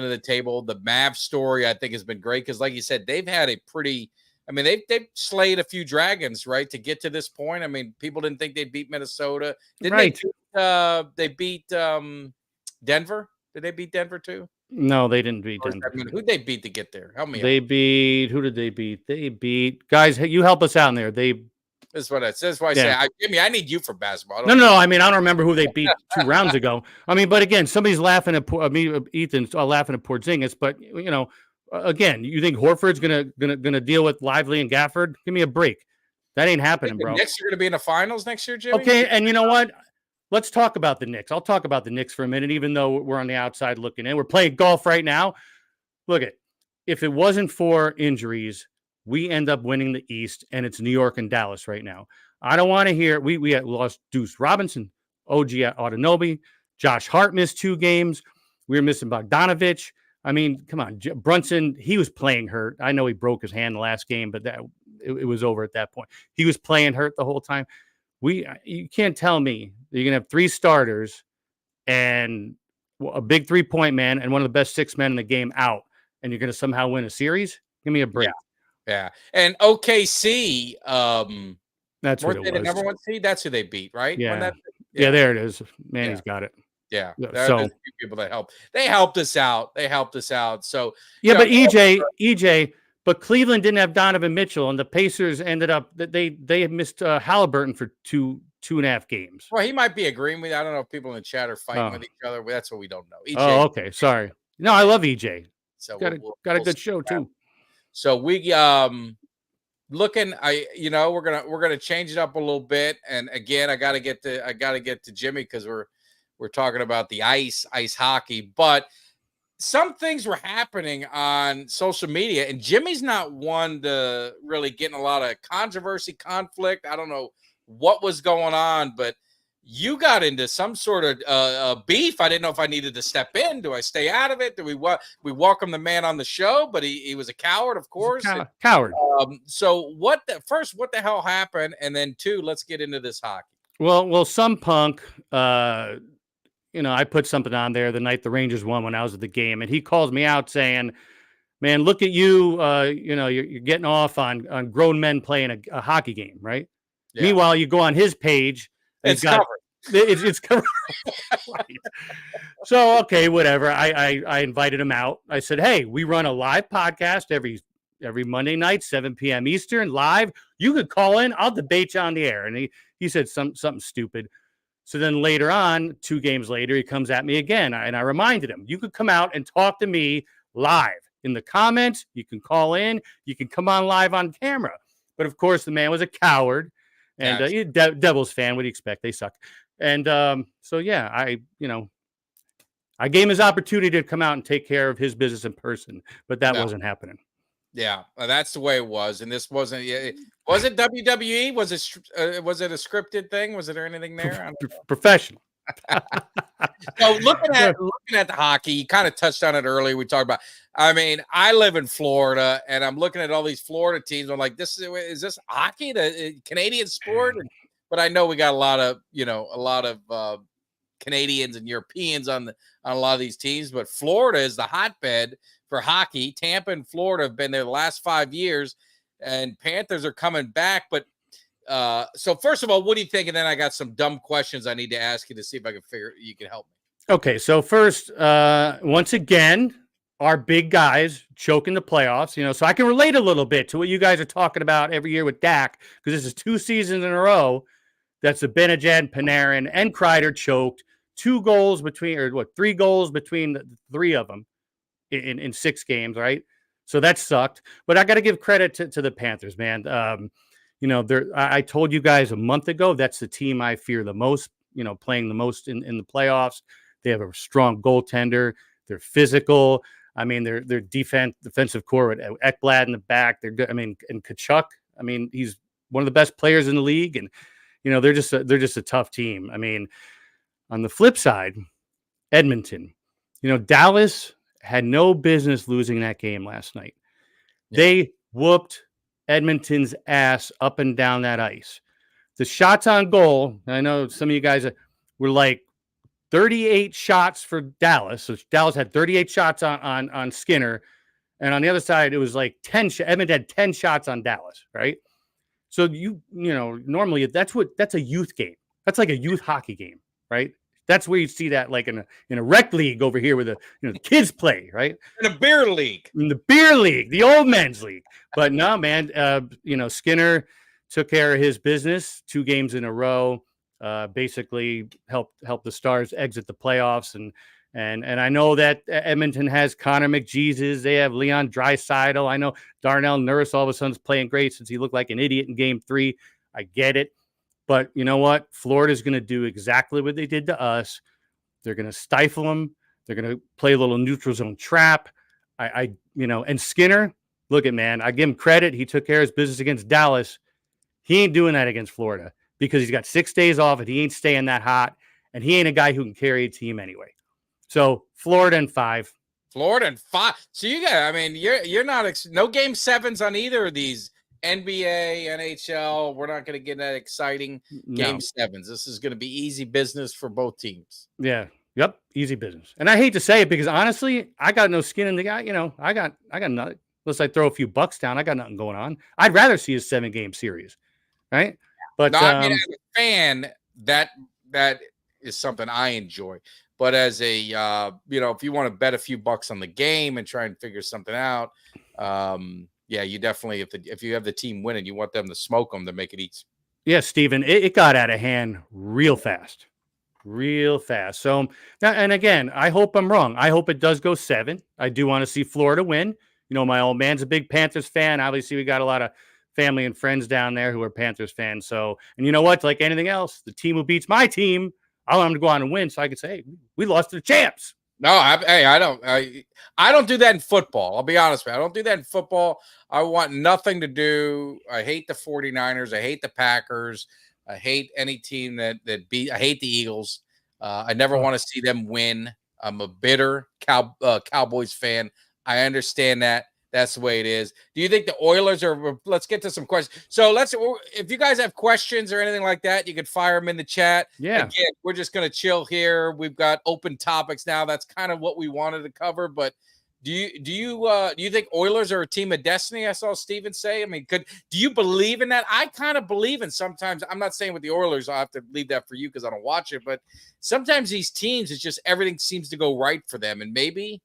the table. The Mavs story I think has been great because, like you said, they've had a pretty. I mean, they've slayed a few dragons, right, to get to this point. I mean, people didn't think they'd beat Minnesota. Didn't they beat Denver? Did they beat Denver too? No, they didn't beat Denver. Who'd they beat to get there? Help me out. Who did they beat? They beat, guys, you help us out in there. That's why I say, Jimmy, I need you for basketball. No. I mean, I don't remember who they beat 2 rounds ago. I mean, but again, somebody's laughing at Ethan's laughing at Porzingis. But again, you think Horford's gonna deal with Lively and Gafford? Give me a break. That ain't happening, bro. Next year, gonna be in the finals next year, Jimmy. Okay, and you know what? Let's talk about the Knicks. I'll talk about the Knicks for a minute, even though we're on the outside looking in. We're playing golf right now. Look if it wasn't for injuries, we end up winning the East, and it's New York and Dallas right now. I don't want to hear we had lost Deuce Robinson, OG Anunoby, Josh Hart missed 2 games. We were missing Bogdanovich. I mean, come on, Brunson. He was playing hurt. I know he broke his hand the last game, but it was over at that point. He was playing hurt the whole time. You can't tell me that you're gonna have 3 starters and a big 3-point man and one of the best 6 men in the game out, and you're gonna somehow win a series. Give me a break. Yeah. And OKC, that's what it was. The number 1 seed. That's who they beat, right? Yeah. There it is. Man, he's got it. Yeah. So there's a few people that help. They helped us out. So but EJ. But Cleveland didn't have Donovan Mitchell, and the Pacers ended up they missed Halliburton for 2.5 games. Well, he might be agreeing with. I don't know if people in the chat are fighting with each other. That's what we don't know. EJ, okay, sorry. No, I love EJ. So got a good show too. So we looking. We're gonna change it up a little bit. And again, I gotta get to Jimmy because we're talking about the ice hockey, but. Some things were happening on social media, and Jimmy's not one to really get in a lot of controversy, conflict. I don't know what was going on, but you got into some sort of beef. I didn't know if I needed to step in. Do I stay out of it? Do we welcome the man on the show? But he was a coward, of course. Coward. So what the hell happened? And then 2, let's get into this hockey. Well, some punk, I put something on there the night the Rangers won when I was at the game, and he calls me out saying, "Man, look at you! You're getting off on grown men playing a hockey game, right?" Yeah. Meanwhile, you go on his page, and It's covered. it's covered. Right. So okay, whatever. I invited him out. I said, "Hey, we run a live podcast every Monday night, 7 p.m. Eastern, live. You could call in. I'll debate you on the air." And he said something stupid. So then later on, 2 games later, he comes at me again. And I reminded him, you could come out and talk to me live in the comments. You can call in. You can come on live on camera. But of course, the man was a coward and he's a Devils fan. What do you expect? They suck. And so, yeah, I gave him his opportunity to come out and take care of his business in person, but that wasn't happening. Yeah, that's the way it was. And this wasn't. Was it WWE? Was it a scripted thing? Was there anything there? Professional. So looking at the hockey, you kind of touched on it earlier. We talked about. I mean, I live in Florida, and I'm looking at all these Florida teams. I'm like, is this hockey, the Canadian sport? But I know we got a lot of Canadians and Europeans on a lot of these teams. But Florida is the hotbed for hockey. Tampa and Florida have been there the last 5 years, and Panthers are coming back. But so first of all, what do you think? And then I got some dumb questions I need to ask you to see if I can you can help me. Okay, so first, once again, our big guys choking the playoffs. So I can relate a little bit to what you guys are talking about every year with Dak, because this is 2 seasons in a row that's Zibanejad, Panarin, and Kreider choked. 3 goals between the 3 of them in 6 games, right? So that sucked. But I got to give credit to the Panthers, man. I told you guys a month ago, that's the team I fear the most, playing the most in the playoffs. They have a strong goaltender. They're physical. I mean, their defensive core with Ekblad in the back. They're good. I mean, and Kachuk. I mean, he's one of the best players in the league, and they're just a tough team. I mean, on the flip side, Edmonton. Dallas had no business losing that game last night. Yeah. They whooped Edmonton's ass up and down that ice. The shots on goal, I know some of you guys were like 38 shots for Dallas. So Dallas had 38 shots on Skinner. And on the other side, it was like 10. Edmonton had 10 shots on Dallas, right? So normally that's a youth game. That's like a youth hockey game, right? That's where you see that, like in a rec league over here, where the kids play, right? In a beer league, the old men's league. But no, man, Skinner took care of his business 2 games in a row. Basically helped the Stars exit the playoffs, and I know that Edmonton has Connor McJesus. They have Leon Draisaitl. I know Darnell Nurse all of a sudden is playing great since he looked like an idiot in Game 3. I get it. But you know what? Florida's going to do exactly what they did to us. They're going to stifle them. They're going to play a little neutral zone trap. And Skinner, look at, man, I give him credit. He took care of his business against Dallas. He ain't doing that against Florida because he's got 6 days off and he ain't staying that hot. And he ain't a guy who can carry a team anyway. So Florida and 5. Florida and 5. So you got, I mean, you're not, no Game 7s on either of these. NBA, NHL, we're not going to get that exciting Game 7s. This is going to be easy business for both teams. Yeah. Yep. Easy business. And I hate to say it because honestly, I got no skin in the guy. I got nothing. Unless I throw a few bucks down, I got nothing going on. I'd rather see a 7-game series, right? But no, I mean, as a fan, that is something I enjoy. But as a if you want to bet a few bucks on the game and try and figure something out, yeah, you definitely, if you have the team winning, you want them to smoke them to make it easy. Yeah, Steven, it got out of hand real fast. So, and again, I hope I'm wrong. I hope it does go 7. I do want to see Florida win. My old man's a big Panthers fan. Obviously, we got a lot of family and friends down there who are Panthers fans. So, and you know what? Like anything else, the team who beats my team, I want them to go on and win so I can say, hey, we lost to the champs. No, I don't do that in football. I'll be honest with you. I don't do that in football. I want nothing to do. I hate the 49ers. I hate the Packers. I hate any team that beat. I hate the Eagles. I never want to see them win. I'm a bitter Cowboys fan. I understand that, that's the way it is. Do you think the Oilers are? Let's get to some questions. So if you guys have questions or anything like that, you can fire them in the chat. Yeah. Again, we're just gonna chill here. We've got open topics now. That's kind of what we wanted to cover. But do you think Oilers are a team of destiny? I saw Steven say. I mean, do you believe in that? I kind of believe in sometimes. I'm not saying with the Oilers. I'll have to leave that for you because I don't watch it. But sometimes these teams, it's just everything seems to go right for them. And maybe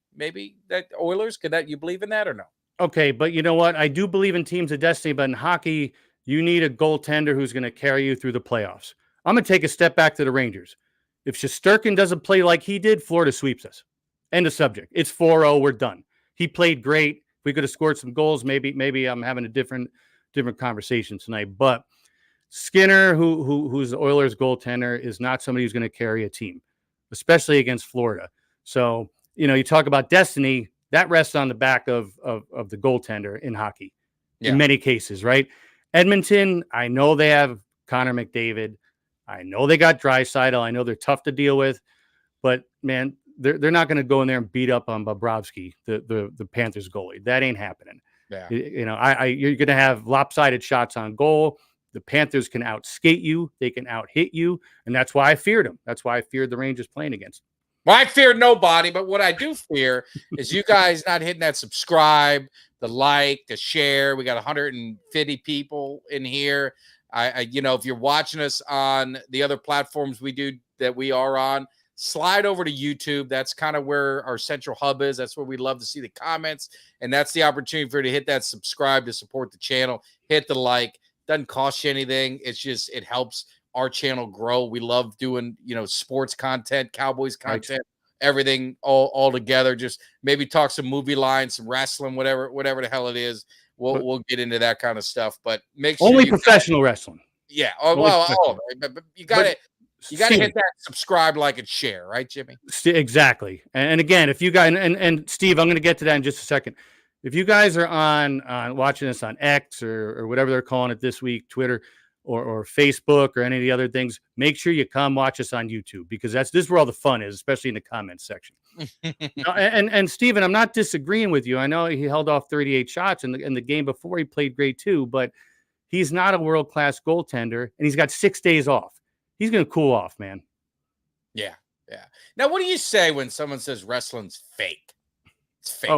that Oilers, you believe in that or no? Okay, but you know what? I do believe in teams of destiny, but in hockey, you need a goaltender who's going to carry you through the playoffs. I'm going to take a step back to the Rangers. If Shesterkin doesn't play like he did, Florida sweeps us. End of subject. It's 4-0. We're done. He played great. If we could have scored some goals, maybe I'm having a different conversation tonight. But Skinner, who's the Oilers goaltender, is not somebody who's going to carry a team, especially against Florida. So, you talk about destiny, that rests on the back of the goaltender in hockey in many cases, right? Edmonton, I know they have Connor McDavid. I know they got Draisaitl. I know they're tough to deal with, but man, they're not going to go in there and beat up on Bobrovsky, the Panthers goalie. That ain't happening. Yeah. You're going to have lopsided shots on goal. The Panthers can outskate you. They can out-hit you. And that's why I feared them. That's why I feared the Rangers playing against them. Well, I fear nobody, but what I do fear is you guys not hitting that subscribe, the like, the share. We got 150 people in here. If you're watching us on the other platforms we are on, slide over to YouTube. That's kind of where our central hub is. That's where we love to see the comments. And that's the opportunity for you to hit that subscribe to support the channel. Hit the like. Doesn't cost you anything. It's just, it helps our channel grow. We love doing, sports content, Cowboys content, everything all together. Just maybe talk some movie lines, some wrestling, whatever the hell it is. We'll get into that kind of stuff. But make sure only professional wrestling. Yeah. Oh, well, all of it. But you got to hit that subscribe, like, and share, right, Jimmy? Exactly. And again, if you guys and Steve, I'm going to get to that in just a second. If you guys are on watching this on X or whatever they're calling it this week, Twitter or Facebook or any of the other things, make sure you come watch us on YouTube, because this is where all the fun is, especially in the comments section. and Steven, I'm not disagreeing with you. I know he held off 38 shots in the game before. He played great too, but he's not a world-class goaltender, and he's got 6 days off. He's going to cool off, man. Yeah. Now, what do you say when someone says wrestling's fake? It's fake.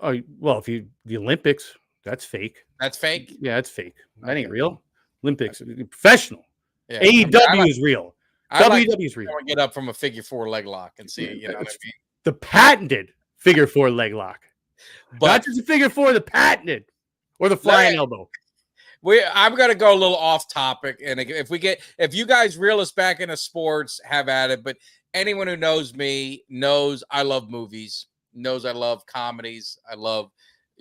Oh, well, the Olympics, that's fake. That's fake? Yeah, it's fake. That ain't real. Olympics, professional. Yeah. AEW is real. WWE is real. Get up from a figure 4 leg lock and see, you know what I mean? The patented figure 4 leg lock. But not just a figure 4, the patented. Or the flying elbow. I'm going to go a little off topic. And if you guys reel us back into sports, have at it. But anyone who knows me knows I love movies, knows I love comedies. I love,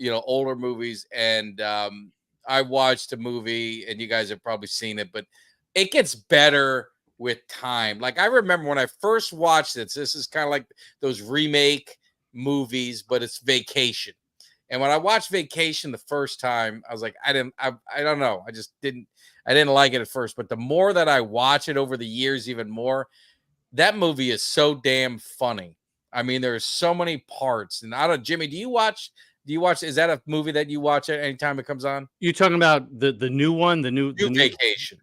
older movies. And I watched a movie, and you guys have probably seen it, but it gets better with time. Like, I remember when I first watched this is kind of like those remake movies, but it's Vacation. And when I watched Vacation the first time, I was like, I don't know. I didn't like it at first, but the more that I watch it over the years, even more, that movie is so damn funny. I mean, there's so many parts. And I don't, Jimmy, do you watch, is that a movie that you watch at any time it comes on? You're talking about the new one, the new Vacation.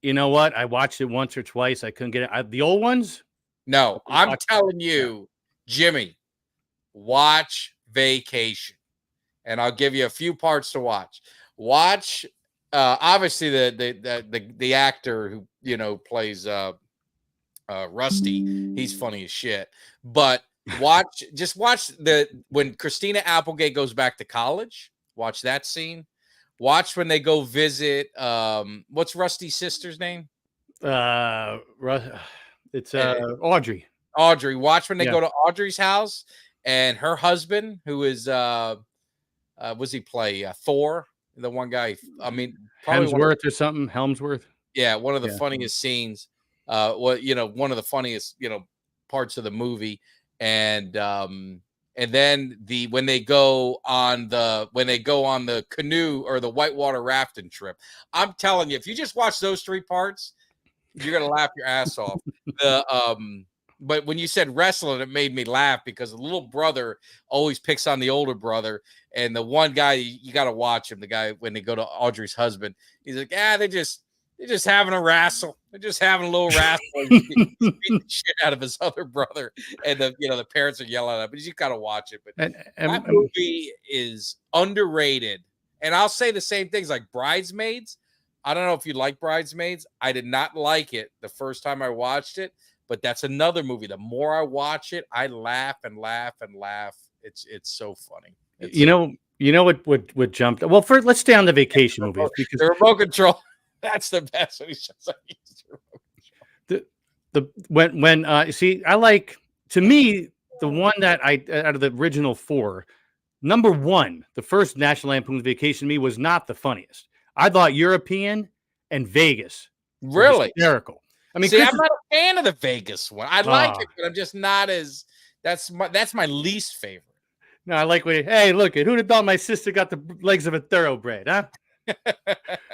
You know what? I watched it once or twice. I couldn't get it. The old ones? No, I'm telling you, Jimmy, watch Vacation. And I'll give you a few parts to watch. Watch, obviously the actor who plays Rusty. He's funny as shit. But watch when Christina Applegate goes back to college. Watch that scene. Watch when they go visit. What's Rusty's sister's name? It's Audrey. Audrey. Watch when they go to Audrey's house, and her husband, who is was he play Thor? The one guy. I mean, Hemsworth or something. Helmsworth. Yeah, one of the funniest scenes. One of the funniest parts of the movie, and then when they go on the canoe or the whitewater rafting trip. I'm telling you, if you just watch those 3 parts, you're gonna laugh your ass off. But when you said wrestling, it made me laugh because the little brother always picks on the older brother. And the one guy, you got to watch him, the guy, when they go to Audrey's husband, he's like, they're just having a wrestle. They're just having a little wrestle. He's beating the shit out of his other brother. And the parents are yelling at him, but you got to watch it. But that movie is underrated. And I'll say the same things like Bridesmaids. I don't know if you like Bridesmaids. I did not like it the first time I watched it, but that's another movie. The more I watch it, I laugh and laugh and laugh. It's so funny. You know what jumped? Well, first let's stay on the vacation movies because the remote control. That's the best. I like, to me, the one that out of the original four, number one, the first National Lampoon's Vacation to me was not the funniest. I thought European and Vegas really hysterical. I mean, I'm not a fan of the Vegas one. I like it, but I'm just not as. That's my least favorite. No, I like when. Hey, look at who'd have thought my sister got the legs of a thoroughbred, huh?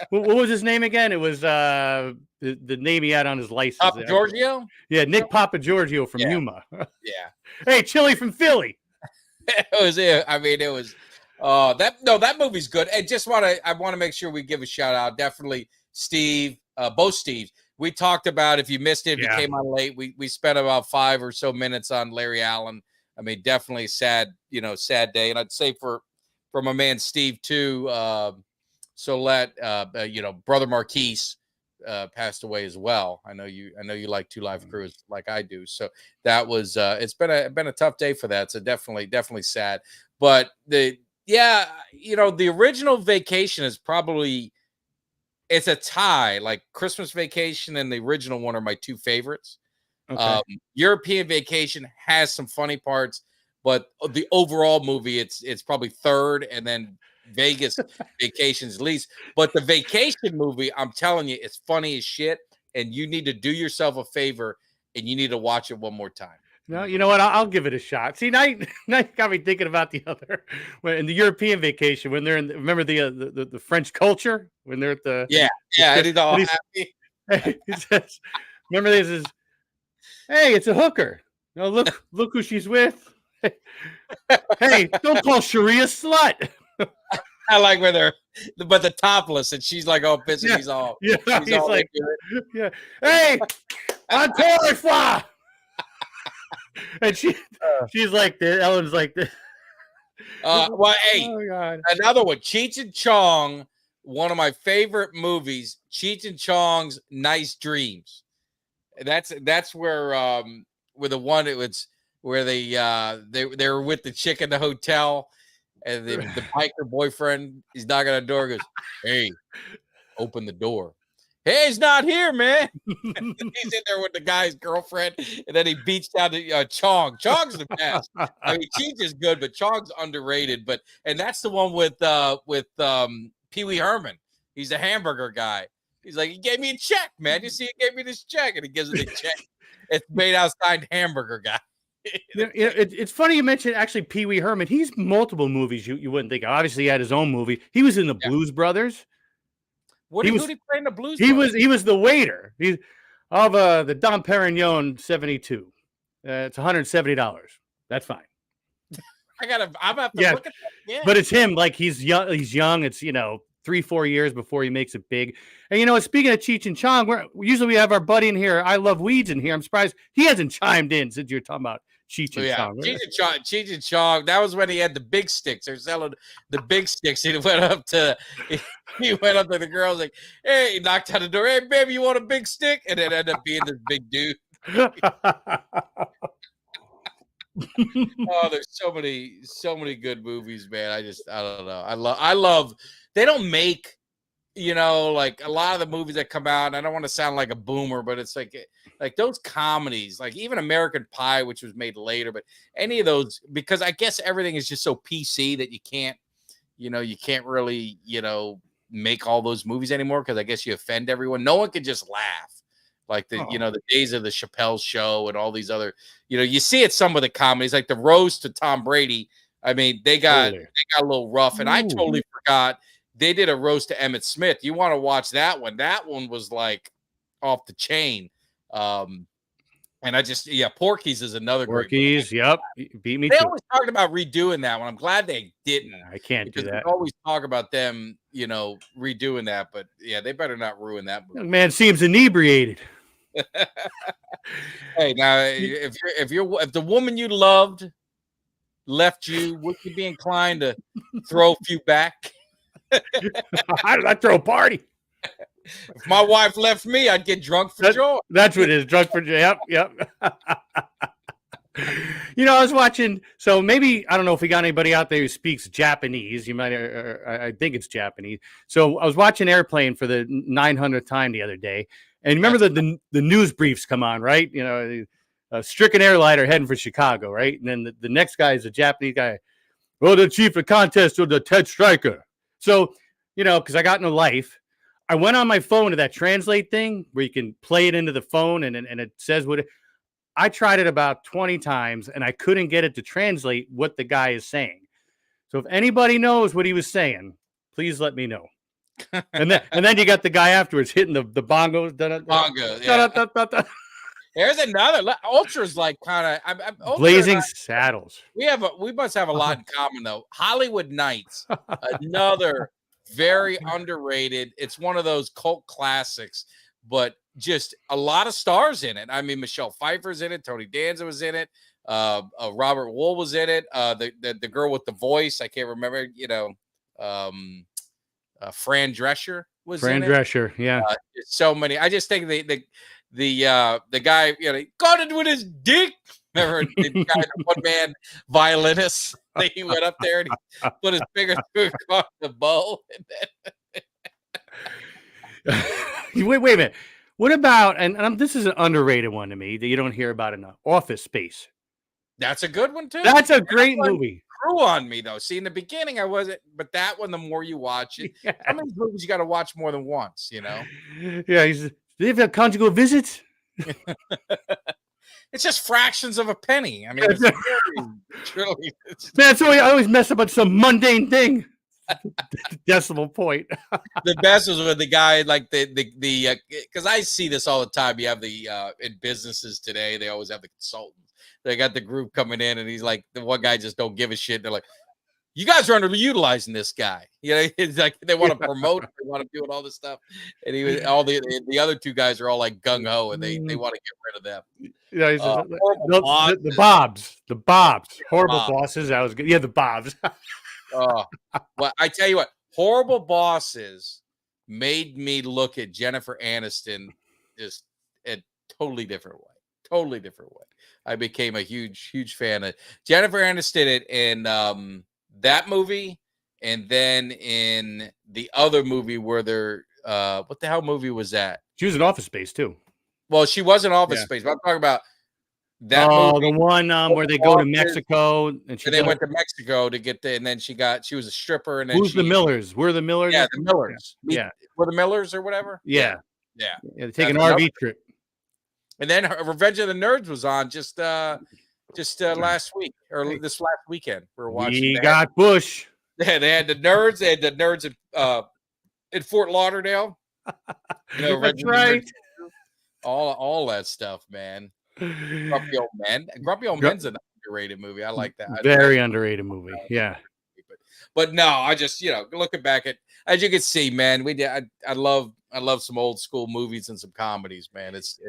What was his name again? It was the name he had on his license. Papa Giorgio? Yeah, Nick Papa Giorgio from Yuma. Yeah. Hey, Chili from Philly. It was. I mean, it was. That movie's good. I want to make sure we give a shout out. Definitely Steve, both Steves. We talked about, if you missed it, if you came on late, we spent about 5 or so minutes on Larry Allen. I mean, definitely sad day. And I'd say for my man Steve too, Brother Marquise passed away as well. I know you like Two Live Crews like I do. So that was it's been a tough day for that. So definitely sad. But the original Vacation is probably, it's a tie. Like Christmas Vacation and the original one are my two favorites. Okay. European Vacation has some funny parts, but the overall movie, it's probably third, and then Vegas Vacation's least. But the Vacation movie, I'm telling you, it's funny as shit, and you need to do yourself a favor, and you need to watch it one more time. No, you know what? I'll give it a shot. See, now you got me thinking about the other, in the European Vacation, when they're remember the French culture, when they're at the and he's all happy. He says, remember this is, hey, it's a hooker. No, look who she's with. Hey, don't call Sharia a slut. I like where they're, but the topless, and she's like all pissed. He's all, he's all like, hey, encore. And she's like this. Ellen's like this. Hey, another one, Cheech and Chong, one of my favorite movies, Cheech and Chong's Nice Dreams. That's where the one, it was where they were with the chick in the hotel, and the biker boyfriend, he's knocking on the door, goes, hey, open the door. Hey, he's not here, man. He's in there with the guy's girlfriend, and then he beats down to Chong. Chong's the best. I mean, Cheech is good, but Chong's underrated. And that's the one with Pee Wee Herman. He's a hamburger guy. He's like, he gave me a check, man. You see, he gave me this check, and he gives him the check. It's made out signed hamburger guy. It's funny you mentioned actually Pee Wee Herman. He's multiple movies you wouldn't think of. Obviously, he had his own movie. He was in the Blues Brothers. Who did he play in the Blues? He was the waiter. He's of the Dom Perignon 72. It's $170. That's fine. I'm gonna have to look at that again. But it's him. Like he's young. It's 3-4 years before he makes it big. And speaking of Cheech and Chong, usually we have our buddy in here. I Love Weeds in here. I'm surprised he hasn't chimed in since you're talking about Cheech and Chong. Cheech and Chong. That was when he had the big sticks. They're selling the big sticks. He went up to the girls like, hey, he knocked on the door. Hey, baby, you want a big stick? And it ended up being this big dude. Oh, there's so many good movies, man. I don't know. I love. They don't make, like a lot of the movies that come out. And I don't want to sound like a boomer, but it's like those comedies, like even American Pie, which was made later, but any of those, because I guess everything is just so PC that you can't really, make all those movies anymore, because I guess you offend everyone. No one can just laugh. Like the days of the Chappelle Show and all these other, you see it some of the comedies, like the roast to Tom Brady. I mean, they got a little rough, and I totally forgot they did a roast to Emmitt Smith. You want to watch that one? That one was like off the chain. And Porky's is another great movie. Porky's, yep. You beat me They to it. always talked about redoing that one. I'm glad they didn't. I can't do Because that. we always talk about them, redoing that. But yeah, they better not ruin that movie. Young man seems inebriated. Hey, now if the woman you loved left you, would you be inclined to throw a few back? I'd throw a party. If my wife left me, I'd get drunk for joy. That's what it is. Drunk for joy. Yep. I was watching. So maybe I don't know if we got anybody out there who speaks Japanese. You might. I think it's Japanese. So I was watching Airplane for the 900th time the other day, and remember the news briefs come on, right? A stricken airliner heading for Chicago, right? And then the next guy is a Japanese guy. Well, the chief of contest of the Ted Striker. So because I got no life. I went on my phone to that translate thing where you can play it into the phone and it says what I tried it about 20 times and I couldn't get it to translate what the guy is saying. So if anybody knows what he was saying, please let me know. and then you got the guy afterwards hitting the bongos. Bongo, yeah. There's another Ultra's like kind of Blazing Saddles. We must have a lot in common though. Hollywood Nights, another very underrated. It's one of those cult classics, but just a lot of stars in it. I mean, Michelle Pfeiffer's in it. Tony Danza was in it. Robert Wool was in it. The girl with the voice, I can't remember. Fran Drescher was in it. Fran Drescher, yeah. So many. I just think the guy, got it with his dick. Remember the guy, the one-man violinist? He went up there and he put his finger through across the bow. Wait a minute. What about, and this is an underrated one to me that you don't hear about enough, Office Space. That's a good one, too. That's a great movie. Grew on me, though. See, in the beginning, I wasn't, but that one, the more you watch it, how many movies you got to watch more than once, Yeah, do you have conjugal visits? It's just fractions of a penny. I mean, truly. Man, so I always mess up on some mundane thing. Decimal point. The best was with the guy, like the because I see this all the time. You have the in businesses today, they always have the consultants. They got the group coming in, and he's like, the one guy just don't give a shit. They're like, you guys are underutilizing this guy. It's like they want to promote, they want to do all this stuff, and he was all the other two guys are all like gung ho, and they want to get rid of them. Yeah, the Bobs, horrible bosses. That was good. Yeah, the Bobs. Well, I tell you what, Horrible Bosses made me look at Jennifer Aniston just a totally different way. I became a huge fan of Jennifer Aniston in that movie, and then in the other movie where they're what the hell movie was that? She was in Office Space too. Well, she was in Office Space, but I'm talking about that movie, the one where they go to Mexico and they went to Mexico to get there, and then she was a stripper, and then the Millers? We're the Millers. Yeah, the Millers. Yeah, we're the Millers or whatever. Yeah. They take an RV trip. And then Revenge of the Nerds was on just last week or this last weekend. We were watching. We got Bush. Yeah, they had the nerds. They had the nerds in Fort Lauderdale. That's right. All that stuff, man. Grumpy Old Men. Grumpy Old Men's an underrated movie. I like that. Very underrated movie. Yeah. But no, I just looking back at, as you can see, man, I love some old school movies and some comedies, man. It's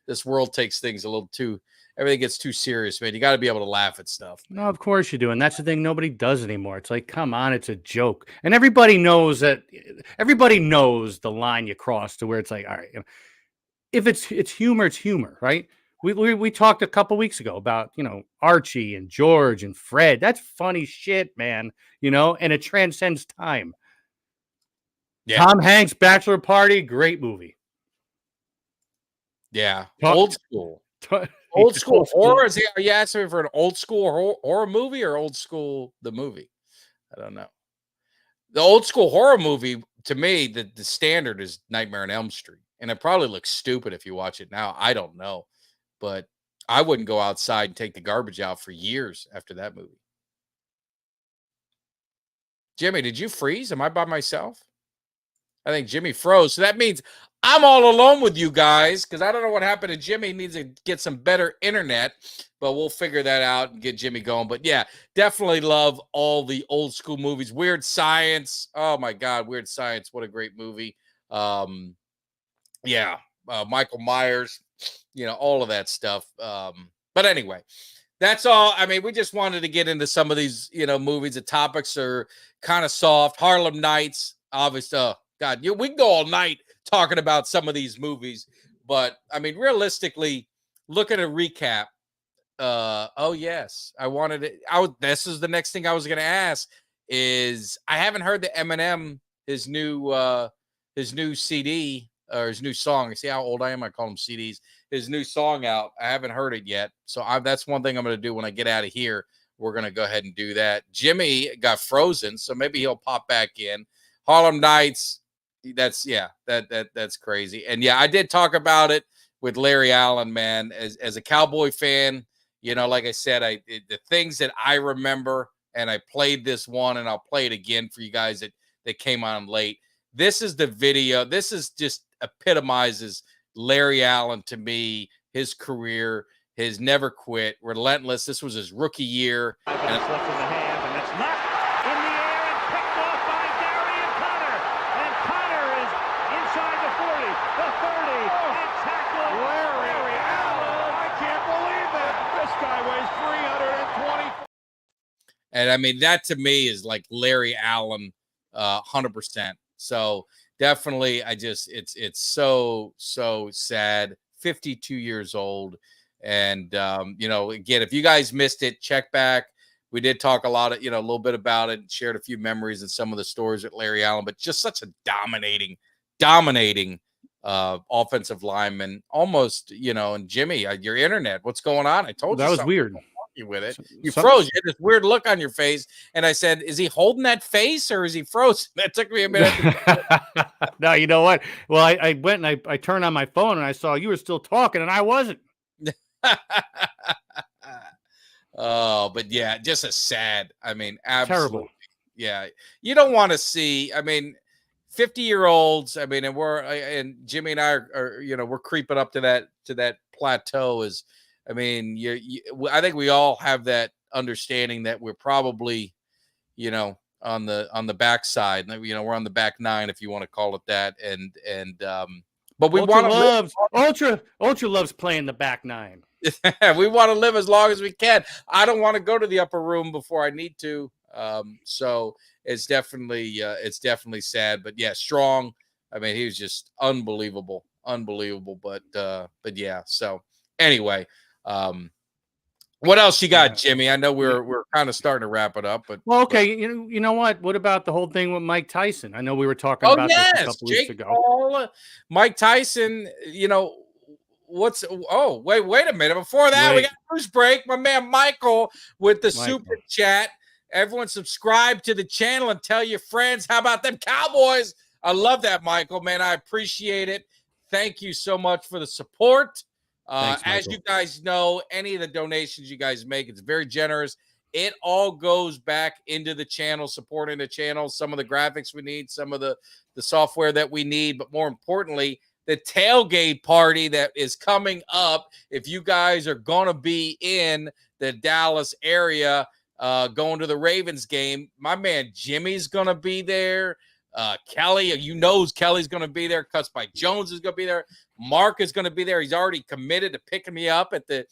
this world takes things a little too, everything gets too serious, man. You got to be able to laugh at stuff. No, of course you do. And that's the thing nobody does anymore. It's like, come on, it's a joke. And everybody knows the line you cross to where it's like, all right, if it's humor, it's humor, right? We talked a couple weeks ago about, Archie and George and Fred. That's funny shit, man, and it transcends time. Yeah. Tom Hanks' Bachelor Party, great movie. Yeah. Old school. Old school horror? Are you asking me for an old school horror movie or old school the movie? I don't know. The old school horror movie, to me, the standard is Nightmare on Elm Street. And it probably looks stupid if you watch it now. I don't know. But I wouldn't go outside and take the garbage out for years after that movie. Jimmy, did you freeze? Am I by myself? I think Jimmy froze. So that means I'm all alone with you guys because I don't know what happened to Jimmy. He needs to get some better internet, but we'll figure that out and get Jimmy going. But yeah, definitely love all the old school movies. Weird Science. Oh my God, Weird Science. What a great movie. Yeah, Michael Myers, all of that stuff. But anyway, that's all. I mean, we just wanted to get into some of these, movies. The topics are kind of soft. Harlem Nights, obviously. Oh, God, we can go all night talking about some of these movies. But I mean, realistically, look at a recap. Oh yes, I wanted it. This is the next thing I was going to ask. Is I haven't heard the Eminem his new CD or his new song. See how old I am? I call them CDs. His new song out. I haven't heard it yet. So that's one thing I'm going to do when I get out of here. We're going to go ahead and do that. Jimmy got frozen, so maybe he'll pop back in. Harlem Nights. That's crazy. And yeah, I did talk about it with Larry Allen, man. As a Cowboy fan, like I said, the things that I remember, and I played this one, and I'll play it again for you guys that came on late. This is the video. This is just epitomizes Larry Allen to me, his career, his never quit, relentless. This was his rookie year. And it's left in the hand, and it's knocked in the air and picked off by Darian Connor. And Connor is inside the 40, the 30, and tackled Larry Allen. I can't believe that. This guy weighs 320. And I mean, that to me is like Larry Allen, 100%. So definitely, it's so sad. 52 years old. And, again, if you guys missed it, check back. We did talk a lot of, a little bit about it, shared a few memories and some of the stories at Larry Allen, but just such a dominating offensive lineman, almost, and Jimmy, your internet, what's going on? I told you that was weird. With it, you froze. You had this weird look on your face, and I said, "Is he holding that face, or is he frozen?" That took me a minute. No, you know what? Well, I went and I turned on my phone, and I saw you were still talking, and I wasn't. Oh, but yeah, just a sad. I mean, absolutely. Terrible. Yeah, you don't want to see. I mean, 50-year-olds. I mean, and Jimmy and I are we're creeping up to that plateau. I mean, I think we all have that understanding that we're probably, on the backside. We're on the back nine, if you want to call it that. But we Ultra loves playing the back nine. We want to live as long as we can. I don't want to go to the upper room before I need to. So it's definitely sad. But yeah, strong. I mean, he was just unbelievable. But yeah. So anyway. What else you got, Jimmy? I know we're kind of starting to wrap it up, but okay, you know what? What about the whole thing with Mike Tyson? I know we were talking about this a couple weeks ago. Paul, Mike Tyson, wait a minute. Before that, we got news break. My man Michael with the super chat. Everyone subscribe to the channel and tell your friends. How about them Cowboys? I love that, Michael, man. I appreciate it. Thank you so much for the support. Thanks, as you guys know, any of the donations you guys make, it's very generous. It all goes back into the channel, supporting the channel, some of the graphics we need, some of the software that we need, but more importantly, the tailgate party that is coming up. If you guys are going to be in the Dallas area, going to the Ravens game, my man Jimmy's going to be there. Kelly, Kelly's going to be there. Cuts by Jones is going to be there. Mark is going to be there. He's already committed to picking me up at the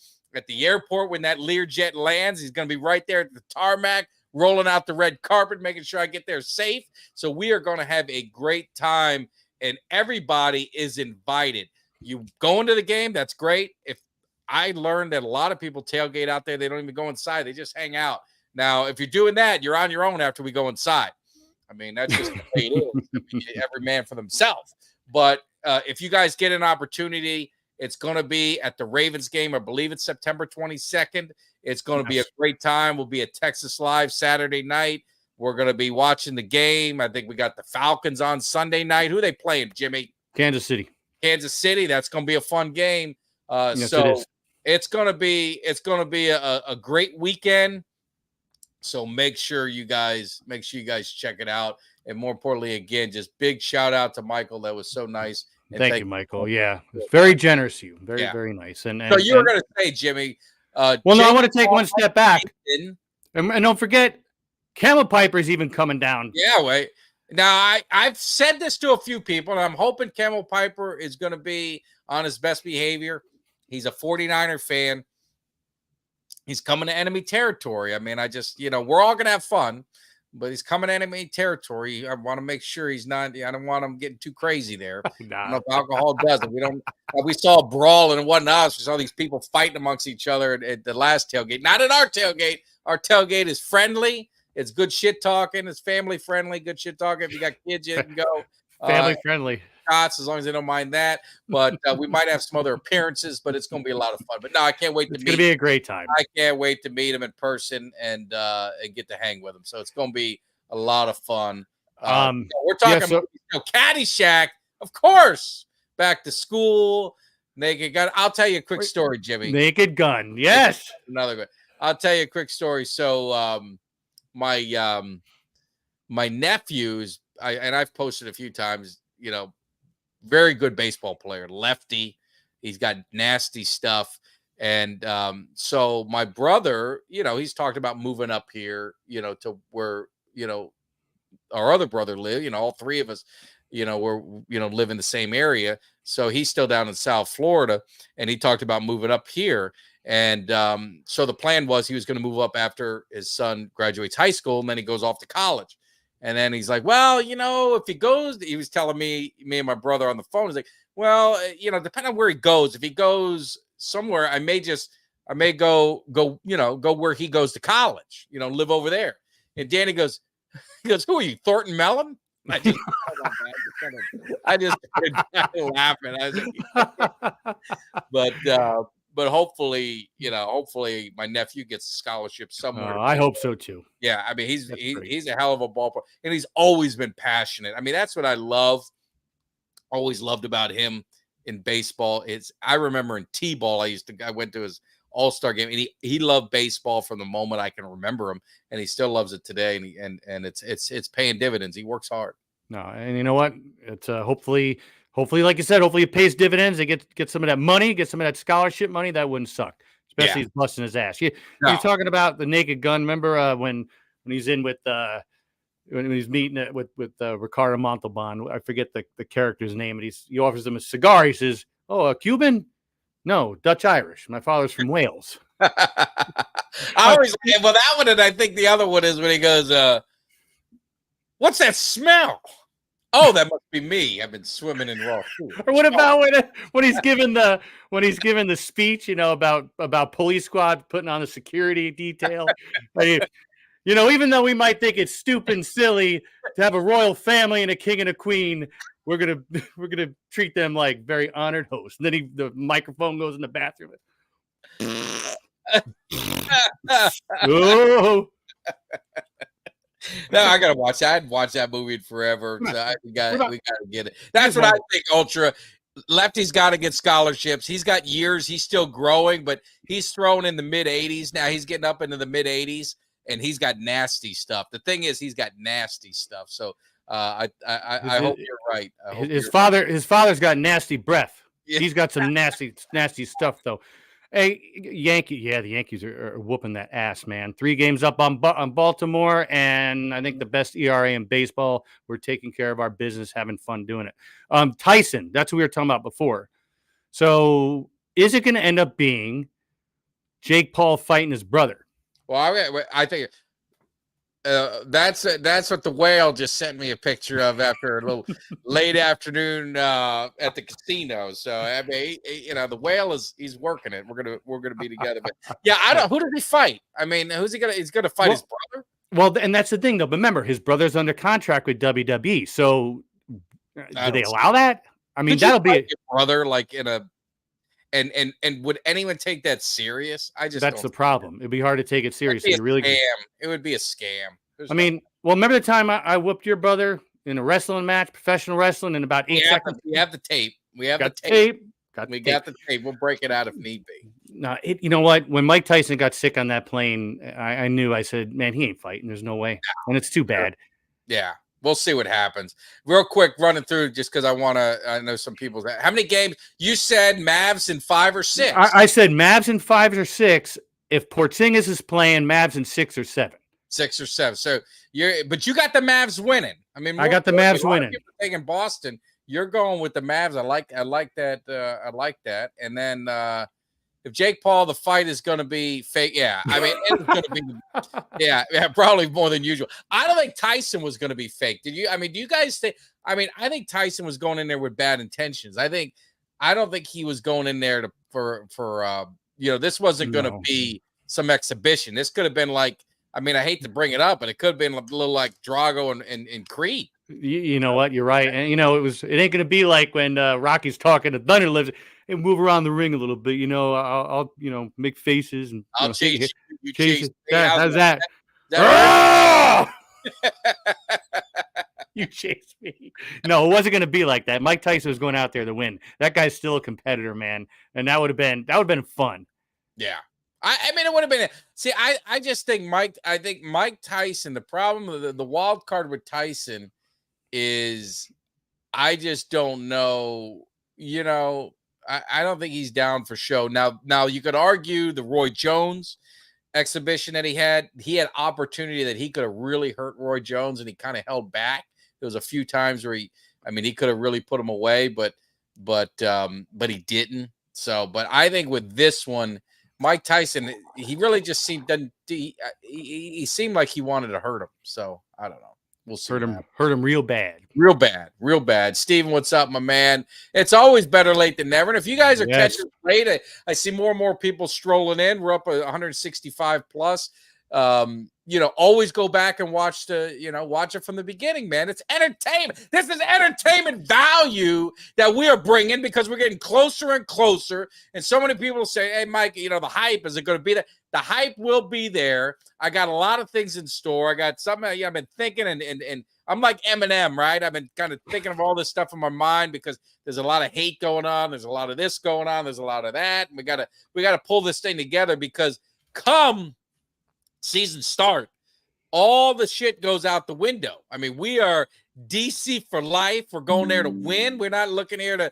airport when that Learjet lands. He's going to be right there at the tarmac, rolling out the red carpet, making sure I get there safe. So we are going to have a great time, and everybody is invited. You go into the game, that's great. If I learned that a lot of people tailgate out there, they don't even go inside. They just hang out. Now, if you're doing that, you're on your own after we go inside. I mean, that's just the way it is. Every man for themselves. But if you guys get an opportunity, it's going to be at the Ravens game. I believe it's September 22nd. It's going to be a great time. We'll be at Texas Live Saturday night. We're going to be watching the game. I think we got the Falcons on Sunday night. Who are they playing, Jimmy? Kansas City. That's going to be a fun game. Yes, so it's going to be a great weekend. So make sure you guys check it out. And more importantly, again, just big shout out to Michael. That was so nice. And Thank you, Michael. Yeah, it's very generous of you. Very, Yeah. very nice. And So you were going to say, Jimmy. Well, no, I Jake want to take Paul one step back. Tyson- And don't forget, Camel Piper's even coming down. Yeah, wait. Now, I've said this to a few people, and I'm hoping Camel Piper is going to be on his best behavior. He's a 49er fan. He's coming to enemy territory. I mean, we're all going to have fun, but he's coming to enemy territory. I want to make sure he's not. I don't want him getting too crazy there. I don't know if alcohol does it. We saw a brawl, and it wasn't us. We saw these people fighting amongst each other at the last tailgate. Not at our tailgate. Our tailgate is friendly. It's good shit talking. It's family friendly. Good shit talking. If you got kids, you can go. Family friendly. Shots, as long as they don't mind that. But we might have some other appearances, but it's going to be a lot of fun. But no, I can't wait to meet. It's going to be a great time. I can't wait to meet him in person and get to hang with him. So it's going to be a lot of fun. We're talking about Caddyshack, of course. Back to school. Naked Gun. I'll tell you a quick story, Jimmy. Naked Gun. Yes. Another good. I'll tell you a quick story. So my nephews, and I've posted a few times, very good baseball player, lefty. He's got nasty stuff. And so my brother, he's talked about moving up here, to where, our other brother live, all three of us, live in the same area. So he's still down in South Florida, and he talked about moving up here. And so the plan was he was going to move up after his son graduates high school, and then he goes off to college. And then he's like, well, if he goes, he was telling me and my brother on the phone, he's like, well, depending on where he goes, if he goes somewhere, I may go where he goes to college, live over there. And Danny goes, who are you, Thornton Mellon? I just started laughing. I was like, but hopefully my nephew gets a scholarship somewhere. I hope so too. Yeah, I mean he's a hell of a ball player, and he's always been passionate. I mean, that's what I always loved about him in baseball. I remember in T-ball, I went to his all-star game, and he loved baseball from the moment I can remember him, and he still loves it today. And it's paying dividends. He works hard. No, and you know what? It's hopefully, like you said, hopefully it pays dividends. They get some of that money, get some of that scholarship money. That wouldn't suck, especially he's busting his ass. You're talking about the Naked Gun. Remember when he's in with when he's meeting with Ricardo Montalban? I forget the character's name, and he offers him a cigar. He says, "Oh, a Cuban? No, Dutch Irish. My father's from Wales." That one, and I think the other one is when he goes, "What's that smell?" Oh, that must be me. I've been swimming in raw food. Or what about when he's given the speech, about police squad putting on the security detail? Even though we might think it's stupid and silly to have a royal family and a king and a queen, we're gonna treat them like very honored hosts. And then the microphone goes in the bathroom. Oh. No, I gotta watch that. I hadn't watched that movie forever. So we gotta get it. That's what I think, Ultra. Lefty's got to get scholarships. He's got years. He's still growing, but he's thrown in the mid 80s. Now he's getting up into the mid 80s, and he's got nasty stuff. The thing is, he's got nasty stuff. So I hope you're right. His father's got nasty breath. Yeah. He's got some nasty stuff though. Hey, the Yankees are whooping that ass, man. 3 games up on Baltimore, and I think the best ERA in baseball. We're taking care of our business, having fun doing it. Tyson, that's what we were talking about before. So is it going to end up being Jake Paul fighting his brother? Well, I think that's what the whale just sent me a picture of after a little late afternoon at the casino. So I mean, the whale he's working it. We're gonna be together. But yeah, I don't. Who did he fight? I mean, he's gonna fight his brother? Well, and that's the thing, though. But remember, his brother's under contract with WWE. So do they allow that? I mean, that'll be your brother, like in a. And would anyone take that serious? That's the problem. It'd be hard to take it seriously. It would be a scam. Remember the time I whooped your brother in a wrestling match, professional wrestling, in about 8 seconds? We have the tape. We got the tape. We'll break it out if need be. No, you know what? When Mike Tyson got sick on that plane, I knew. I said, "Man, he ain't fighting. There's no way." And it's too bad. Yeah. We'll see what happens. Real quick, running through just because I know some people. How many games? You said Mavs in 5 or 6. I said Mavs in 5 or 6. If Porzingis is playing, Mavs in 6 or 7. 6 or 7. So but you got the Mavs winning. I mean, I got the Mavs winning. People taking Boston. You're going with the Mavs. I like that. I like that. And then if Jake Paul, the fight is going to be fake. Yeah, I mean, it's going to be. Yeah, probably more than usual. I don't think Tyson was going to be fake. Did you? I mean, do you guys think? I mean, I think Tyson was going in there with bad intentions. I don't think he was going in there for this wasn't going to be some exhibition. This could have been like. I mean, I hate to bring it up, but it could have been a little like Drago and Creed. You know what? You're right. And, it ain't going to be like when Rocky's talking to Thunder lives and move around the ring a little bit. I'll make faces and I'll chase you. Chase. How's that? You chased me. No, it wasn't going to be like that. Mike Tyson was going out there to win. That guy's still a competitor, man. And that would have been fun. Yeah. I mean, it would have been. See, I just think Mike Tyson, the problem, the wild card with Tyson is I just don't know, I don't think he's down for show. Now you could argue the Roy Jones exhibition that he had opportunity that he could have really hurt Roy Jones and he kind of held back. There was a few times where he could have really put him away, but he didn't. So, but I think with this one, Mike Tyson, he really just seemed he seemed like he wanted to hurt him. So I don't know. We'll see. Hurt him real bad. Real bad. Steven, what's up, my man? It's always better late than never. And if you guys are catching late, I see more and more people strolling in. We're up 165 plus. Always go back and watch it from the beginning, man. It's entertainment. This is entertainment value that we are bringing because we're getting closer and closer. And so many people say, hey, Mike, the hype, is it going to be there? The hype will be there. I got a lot of things in store. I got something I've been thinking and I'm like Eminem, right? I've been kind of thinking of all this stuff in my mind because there's a lot of hate going on. There's a lot of this going on. There's a lot of that. And we gotta pull this thing together because come season start, all the shit goes out the window. I mean, we are DC for life. We're going there to win. We're not looking here to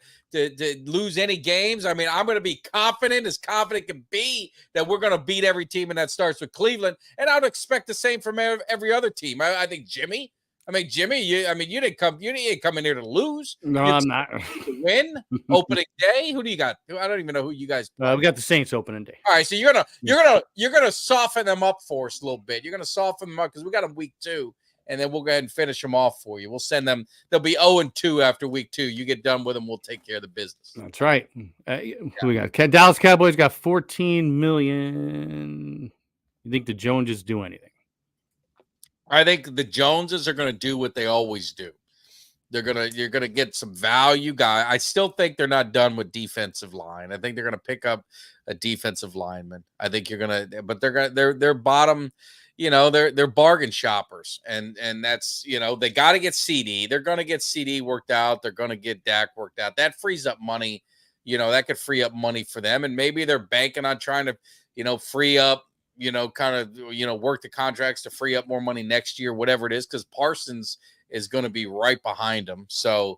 lose any games. I mean, I'm going to be as confident can be that we're going to beat every team, and that starts with Cleveland. And I would expect the same from every other team. I think Jimmy. You didn't come in here to lose. No, I'm not. To win opening day. Who do you got? I don't even know who you guys play. We got the Saints opening day. All right, so you're gonna soften them up for us a little bit. You're gonna soften them up because we got them week 2, and then we'll go ahead and finish them off for you. We'll send them. They'll be 0-2 after week 2. You get done with them, we'll take care of the business. That's right. Who we got? Dallas Cowboys got $14 million. You think the Joneses do anything? I think the Joneses are going to do what they always do. You're going to get some value guy. I still think they're not done with defensive line. I think they're going to pick up a defensive lineman. I think but they're bottom, they're bargain shoppers. And that's, they got to get CeeDee. They're going to get CeeDee worked out. They're going to get Dak worked out. That frees up money. That could free up money for them. And maybe they're banking on trying to, free up, work the contracts to free up more money next year, whatever it is, because Parsons is going to be right behind them. So,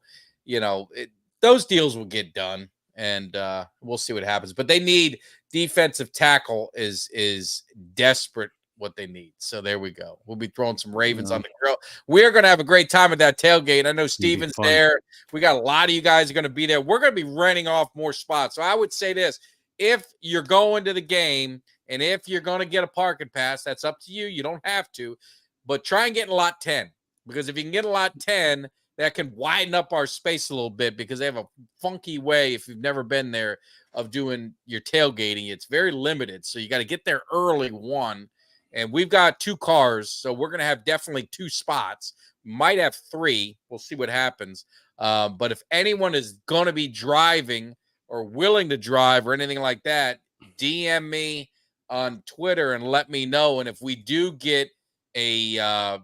those deals will get done, and we'll see what happens. But they need defensive tackle is desperate what they need. So there we go. We'll be throwing some Ravens on the grill. We're going to have a great time at that tailgate. I know Steven's there. We got a lot of you guys are going to be there. We're going to be renting off more spots. So I would say this, if you're going to the game, and if you're going to get a parking pass, that's up to you. You don't have to, but try and get in lot 10, because if you can get in lot 10, that can widen up our space a little bit, because they have a funky way, if you've never been there, of doing your tailgating. It's very limited. So you got to get there early, one, and we've got 2 cars. So we're going to have definitely 2 spots. Might have 3. We'll see what happens. But if anyone is going to be driving or willing to drive or anything like that, DM me on Twitter and let me know. And if we do get an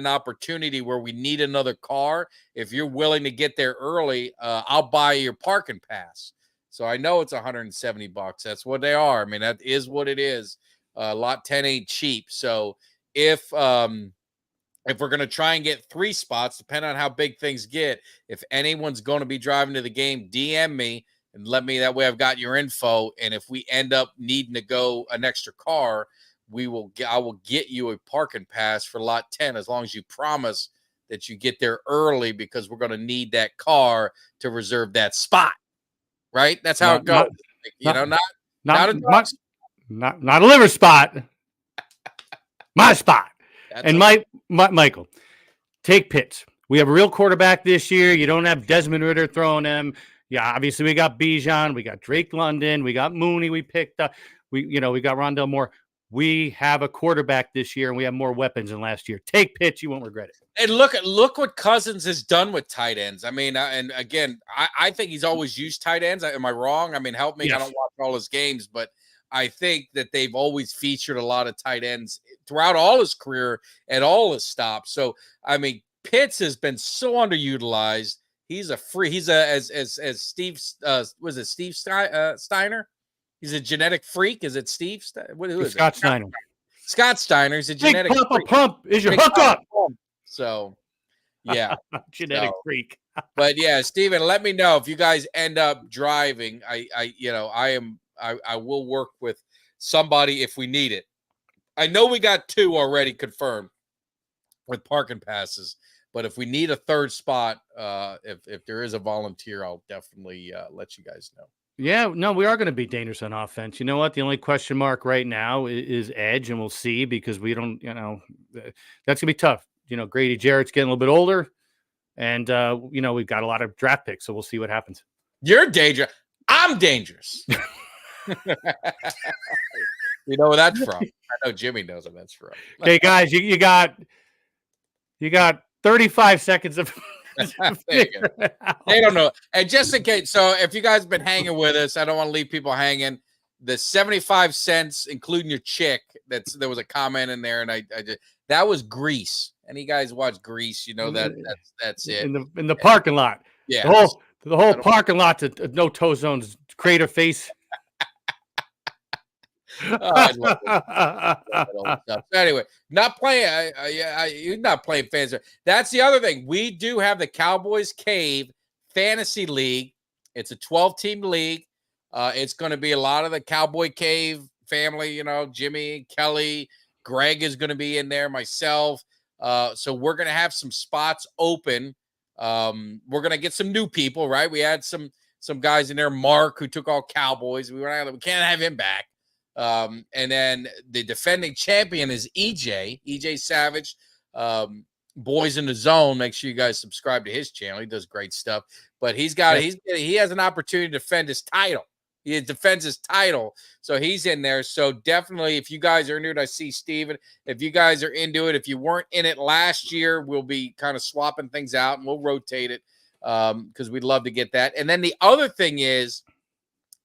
opportunity where we need another car, if you're willing to get there early, I'll buy your parking pass. So I know it's $170. That's what they are. I mean, that is what it is. Lot 10 ain't cheap. So if if we're going to try and get 3 spots, depending on how big things get, if anyone's going to be driving to the game, DM me and let me, that way I've got your info. And if we end up needing to go an extra car, I will get you a parking pass for lot 10, as long as you promise that you get there early, because we're going to need that car to reserve that spot. Right? That's how it goes. Not a liver spot. My spot. And Michael, take Pitts. We have a real quarterback this year. You don't have Desmond Ridder throwing him. Yeah, obviously we got Bijan, we got Drake London, we got Mooney. We picked up. We got Rondell Moore. We have a quarterback this year, and we have more weapons than last year. Take Pitts. You won't regret it. And look what Cousins has done with tight ends. I mean, and again, I think he's always used tight ends. Am I wrong? I mean, help me. Yes. I don't watch all his games, but I think that they've always featured a lot of tight ends throughout all his career at all his stops. So, I mean, Pitts has been so underutilized. He's as Steve, was it Steve Steiner? He's a genetic freak. Is it Steve? Who is Scott it? Steiner. Scott Steiner. He's a genetic freak. Pump is your hookup. So, yeah. Genetic freak. But yeah, Steven, let me know if you guys end up driving. I will work with somebody if we need it. I know we got 2 already confirmed with parking passes, but if we need a 3rd spot, if there is a volunteer, I'll definitely let you guys know. Yeah, no, we are going to be dangerous on offense. You know what? The only question mark right now is edge, and we'll see, because we don't, that's going to be tough. Grady Jarrett's getting a little bit older, and, we've got a lot of draft picks, so we'll see what happens. You're dangerous. I'm dangerous. You know where that's from. I know Jimmy knows where that's from. Okay, guys, you got 35 seconds of they don't know. And just in case, so if you guys have been hanging with us, I don't want to leave people hanging. The 75 cents, including your chick, there was a comment in there, and I just, that was Grease. Any guys watch Grease, that's it. In the parking lot. Yeah. The whole parking lot to No Toe Zone's Crater Face. I love it. So anyway, not playing. You're not playing fans. That's the other thing. We do have the Cowboys Cave Fantasy League. It's a 12-team league. It's going to be a lot of the Cowboy Cave family. Jimmy, Kelly, Greg is going to be in there. Myself. So we're going to have some spots open. We're going to get some new people. Right? We had some guys in there. Mark, who took all Cowboys. We can't have him back. And then the defending champion is EJ Savage, Boys in the Zone. Make sure you guys subscribe to his channel. He does great stuff, but he has an opportunity to defend his title. He defends his title. So he's in there. So definitely, if you guys are into it, I see Steven, if you guys are into it, if you weren't in it last year, we'll be kind of swapping things out and we'll rotate it. Cause we'd love to get that. And then the other thing is,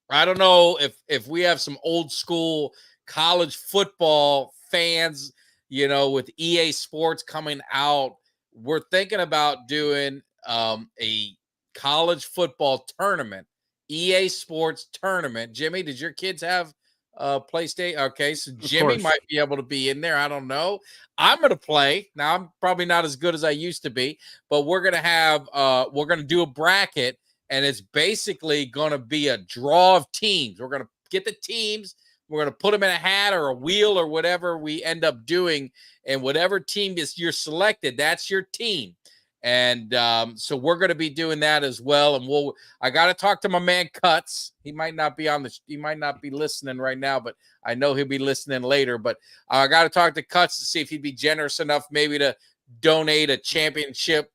I don't know if we have some old school college football fans, with EA Sports coming out. We're thinking about doing a college football tournament, EA Sports tournament. Jimmy, did your kids have PlayStation? Okay, so Jimmy might be able to be in there. I don't know. I'm going to play. Now, I'm probably not as good as I used to be, but we're going to do a bracket. And it's basically going to be a draw of teams. We're going to get the teams. We're going to put them in a hat or a wheel or whatever we end up doing. And whatever team you're selected, that's your team. And so we're going to be doing that as well. And I got to talk to my man Cuts. He might not be he might not be listening right now, but I know he'll be listening later. But I got to talk to Cuts to see if he'd be generous enough maybe to donate a championship,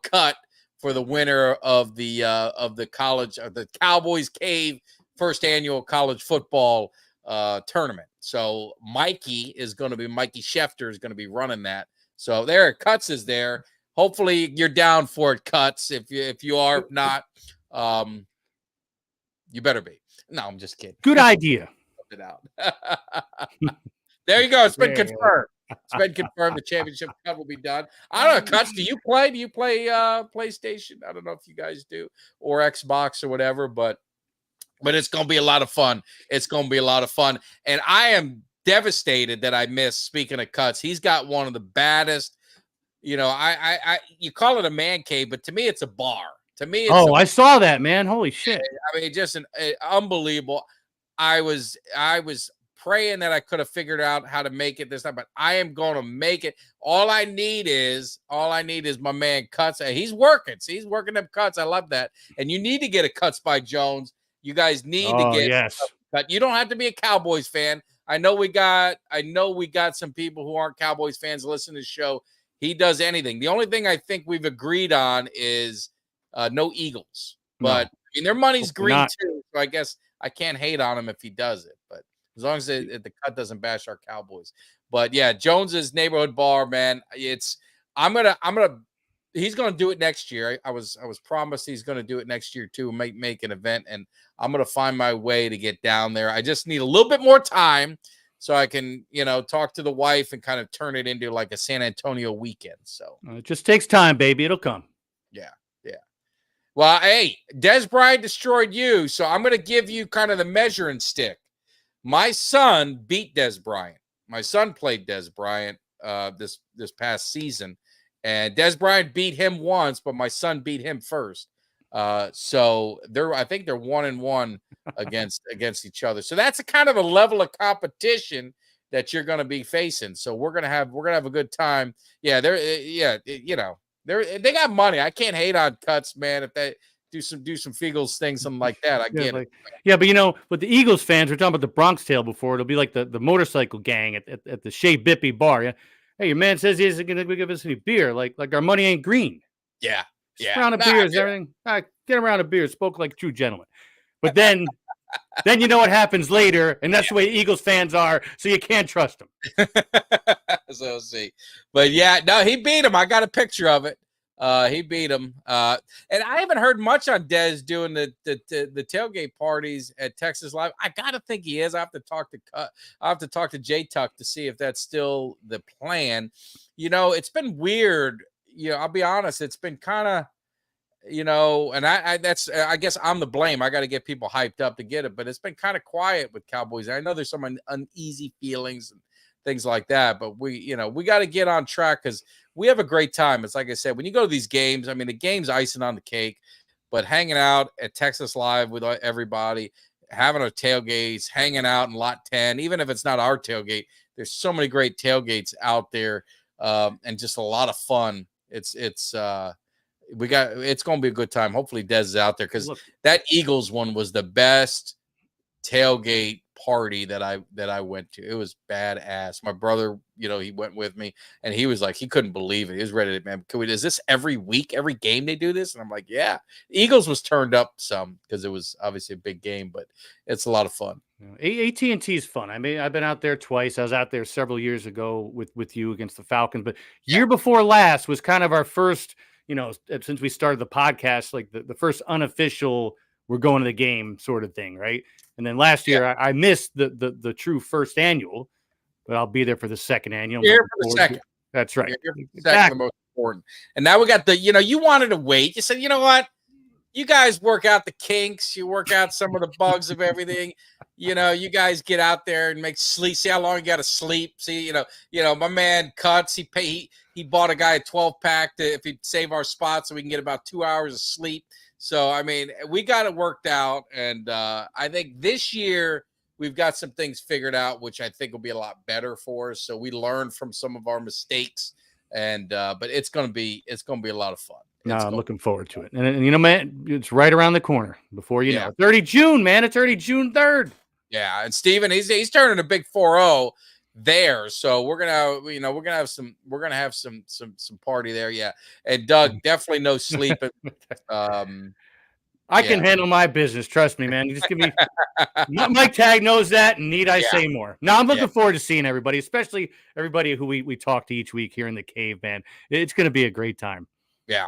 cut for the winner of the college, the Cowboys Cave first annual college football tournament. So Mikey Schefter is going to be running that. So there, Cuts is there. Hopefully you're down for it, Cuts. If you are not, you better be. No, I'm just kidding. Good idea. It out. There you go. It's been confirmed. It's been confirmed the championship cup will be done. I don't know, Cuts, do you play PlayStation? I don't know if you guys do, or Xbox or whatever, but it's going to be a lot of fun. It's going to be a lot of fun. And I am devastated that I missed, speaking of Cuts, he's got one of the baddest you know, you call it a man cave, but to me, it's a bar. To me, it's I saw that, man. Holy shit. I mean, just an unbelievable. I was praying that I could have figured out how to make it this time, but I am going to make it. All I need is my man Cuts. He's working. See, he's working them cuts. I love that. And you need to get a Cuts by Jones. You guys need to get cut. You don't have to be a Cowboys fan. I know we got some people who aren't Cowboys fans listening to the show. He does anything. The only thing I think we've agreed on is no Eagles. But I mean, their money's green too. So I guess I can't hate on him if he does it. But as long as the cut doesn't bash our Cowboys. But yeah, Jones's neighborhood bar, man. He's gonna do it next year. I was promised he's gonna do it next year too. Make an event, and I'm gonna find my way to get down there. I just need a little bit more time so I can, talk to the wife and kind of turn it into like a San Antonio weekend. So it just takes time, baby. It'll come. Yeah. Well, hey, Des Bryant destroyed you, so I'm gonna give you kind of the measuring stick. My son beat Des Bryant. My son played Des Bryant this past season, and Des Bryant beat him once, but my son beat him first. So I think they're 1-1 against each other. So that's a kind of a level of competition that you're going to be facing. So we're gonna have a good time. Yeah, they got money. I can't hate on Cuts, man. If they do some Fiegels thing, something like that, I get it. Yeah, but with the Eagles fans, we're talking about the Bronx Tale before. It'll be like the motorcycle gang at the Shea Bippy bar. Yeah, hey, your man says he isn't going to give us any beer. Like our money ain't green. Yeah. Just round of beers, everything. All right, get a round of beers. Spoke like a true gentleman. But then you know what happens later, and that's the way Eagles fans are. So you can't trust them. So see, but yeah, no, he beat him. I got a picture of it. He beat him. And I haven't heard much on Dez doing the tailgate parties at Texas Live. I gotta think he is. I have to talk to J Tuck to see if that's still the plan. It's been weird. I'll be honest. It's been kind of, and I guess I'm the blame. I got to get people hyped up to get it, but it's been kind of quiet with Cowboys. I know there's some uneasy feelings and things like that, but we got to get on track because we have a great time. It's like I said, when you go to these games, I mean, the game's icing on the cake, but hanging out at Texas Live with everybody, having our tailgates, hanging out in Lot 10, even if it's not our tailgate, there's so many great tailgates out there, and just a lot of fun. It's going to be a good time. Hopefully Dez is out there because that Eagles one was the best tailgate party that I went to. It was badass. My brother, he went with me and he was like, he couldn't believe it. He was ready to, man, is this every week, every game they do this? And I'm like, yeah. Eagles was turned up some because it was obviously a big game, but it's a lot of fun. AT&T is fun. I mean, I've been out there twice. I was out there several years ago with you against the Falcons, but year before last was kind of our first, since we started the podcast, like the first unofficial, we're going to the game sort of thing. Right. And then last year I missed the true first annual, but I'll be there for the second annual. Here for the second. That's right. Exactly. The most important. And now we got you wanted to wait. You said, you know what? You guys work out the kinks. You work out some of the bugs of everything. You guys get out there and make sleep. See how long you got to sleep. See, my man Cuts. He bought a guy a 12-pack if he'd save our spot so we can get about 2 hours of sleep. So, I mean, we got it worked out. And I think this year we've got some things figured out, which I think will be a lot better for us. So we learned from some of our mistakes. And but it's gonna be a lot of fun. No, I'm looking forward to it. And man, it's right around the corner before you know it. 30 June, man. It's already June 3rd. Yeah, and Steven, he's turning a big 4-0 there. So we're gonna have some party there. Yeah. And Doug, definitely no sleep. I can handle my business. Trust me, man. You just give me Mike Tag knows that, and need I say more? Now I'm looking forward to seeing everybody, especially everybody who we talk to each week here in the cave, man. It's gonna be a great time. Yeah.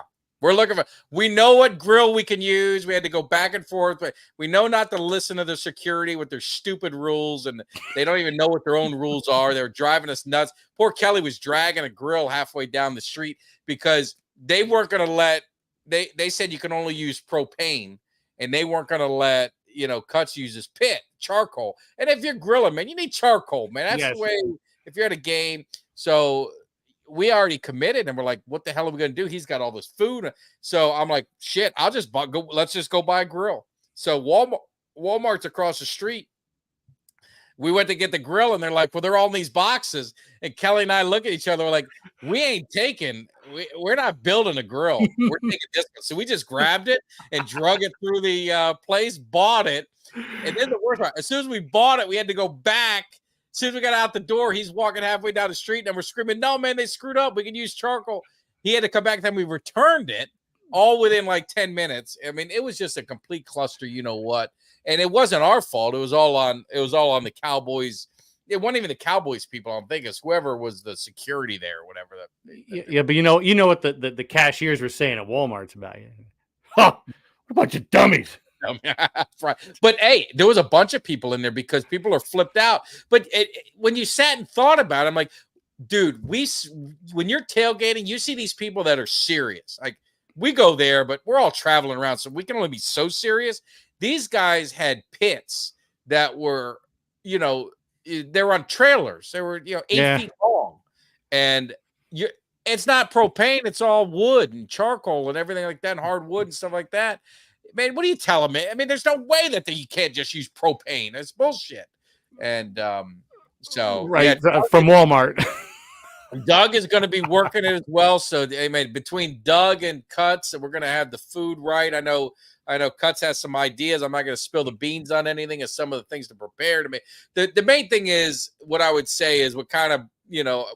We know what grill we can use. We had to go back and forth, but we know not to listen to the security with their stupid rules, and they don't even know what their own rules are. They're driving us nuts. Poor Kelly was dragging a grill halfway down the street because they weren't going to let, they said you can only use propane, and they weren't going to let, Cuts use his pit, charcoal. And if you're grilling, man, you need charcoal, man. That's the way, if you're at a game. So we already committed, and we're like, what the hell are we going to do? He's got all this food. So I'm like, shit, I'll just go. Let's just go buy a grill. So Walmart's across the street. We went to get the grill, and they're like, well, they're all in these boxes. And Kelly and I look at each other, we're like, we're not building a grill. We're taking this. So we just grabbed it and drug it through the place, bought it. And then the worst part, as soon as we bought it, we had to go back. As soon as we got out the door, he's walking halfway down the street, and we're screaming, no, man, they screwed up. We can use charcoal. He had to come back. Then we returned it all within like 10 minutes. I mean, it was just a complete cluster, you know what? And it wasn't our fault. It was all on the Cowboys. It wasn't even the Cowboys people on Vegas, whoever was the security there or whatever. Yeah, but you know what the cashiers were saying at Walmart's about you. Huh, a bunch of dummies. But hey, there was a bunch of people in there because people are flipped out. But when you sat and thought about it, I'm like, dude, when you're tailgating, you see these people that are serious. Like, we go there, but we're all traveling around, so we can only be so serious. These guys had pits that were, they were on trailers. They were, 8 feet long. And it's not propane. It's all wood and charcoal and everything like that, and hardwood and stuff like that. Man, what do you tell them? I mean, there's no way that you can't just use propane. It's bullshit. And so right from Walmart. Doug is going to be working it as well. So I mean, between Doug and Cuts, we're going to have the food right. I know Cuts has some ideas. I'm not going to spill the beans on anything as some of the things to prepare to me. The main thing is what I would say is what kind of,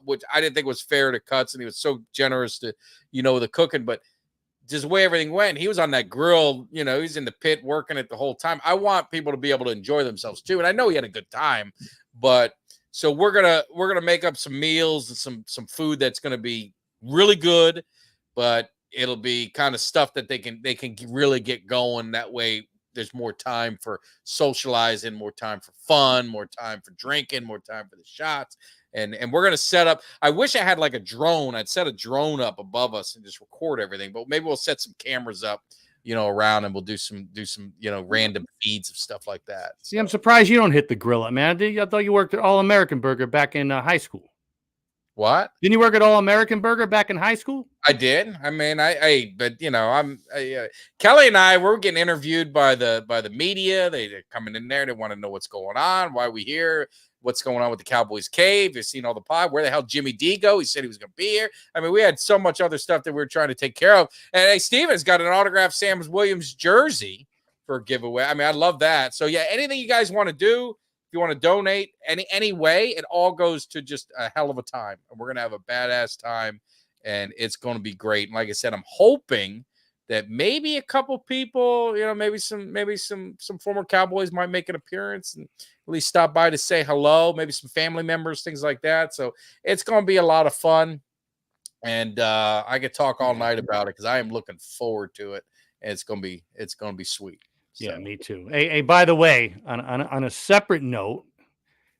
which I didn't think was fair to Cuts, and he was so generous to, the cooking, but just the way everything went, he was on that grill, he's in the pit working it the whole time. I want people to be able to enjoy themselves too. And I know he had a good time, but so we're gonna make up some meals and some food that's gonna be really good, but it'll be kind of stuff that they can really get going. That way, there's more time for socializing, more time for fun, more time for drinking, more time for the shots. And we're gonna set up. I wish I had like a drone. I'd set a drone up above us and just record everything. But maybe we'll set some cameras up, around, and we'll do some random feeds of stuff like that. See, I'm surprised you don't hit the grill up, man. I thought you worked at All American Burger back in high school. What? Didn't you work at All American Burger back in high school? I did. I mean, but Kelly and I were getting interviewed by the media. They're coming in there. They want to know what's going on, why we here, what's going on with the Cowboys cave. You've seen all the pod. Where the hell Jimmy Dee go? He said he was going to be here. I mean, we had so much other stuff that we were trying to take care of. And hey, Steven's got an autographed Sam Williams jersey for a giveaway. I mean, I love that. So yeah, anything you guys want to do, if you want to donate any way, it all goes to just a hell of a time. And we're going to have a badass time, and it's going to be great. And like I said, I'm hoping that maybe a couple people, maybe some former Cowboys might make an appearance and at least stop by to say hello, maybe some family members, things like that. So it's going to be a lot of fun. And I could talk all night about it because I am looking forward to it. And it's going to be sweet. So. Yeah, me too. Hey, by the way, on a separate note,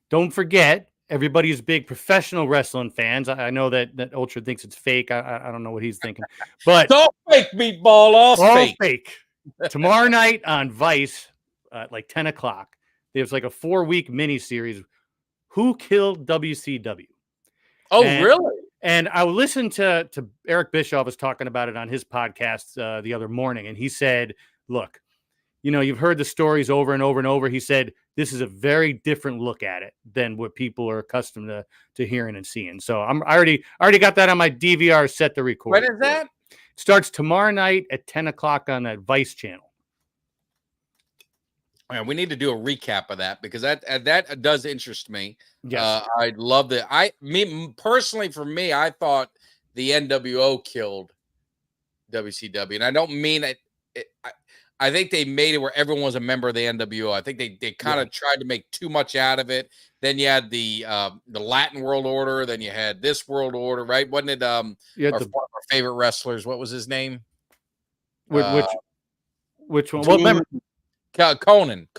don't forget, everybody's big professional wrestling fans. I know that Ultra thinks it's fake. I don't know what he's thinking. But don't fake, meatball, all fake. Tomorrow night on Vice, like 10 o'clock, there's like a 4-week miniseries, Who Killed WCW? Oh, really? And I listened to Eric Bischoff was talking about it on his podcast the other morning, and he said, look, you've heard the stories over and over and over. He said, this is a very different look at it than what people are accustomed to hearing and seeing. So I already got that on my DVR set to record. When is that? It starts tomorrow night at 10 o'clock on that Vice channel. Man, we need to do a recap of that because that does interest me. Yes. I'd love that. Personally, for me, I thought the NWO killed WCW, and I don't mean it. I think they made it where everyone was a member of the NWO. I think they kind of tried to make too much out of it. Then you had the Latin World Order. Then you had this World Order, right? Wasn't it? One of our favorite wrestlers. What was his name? Which one? Well, remember Conan.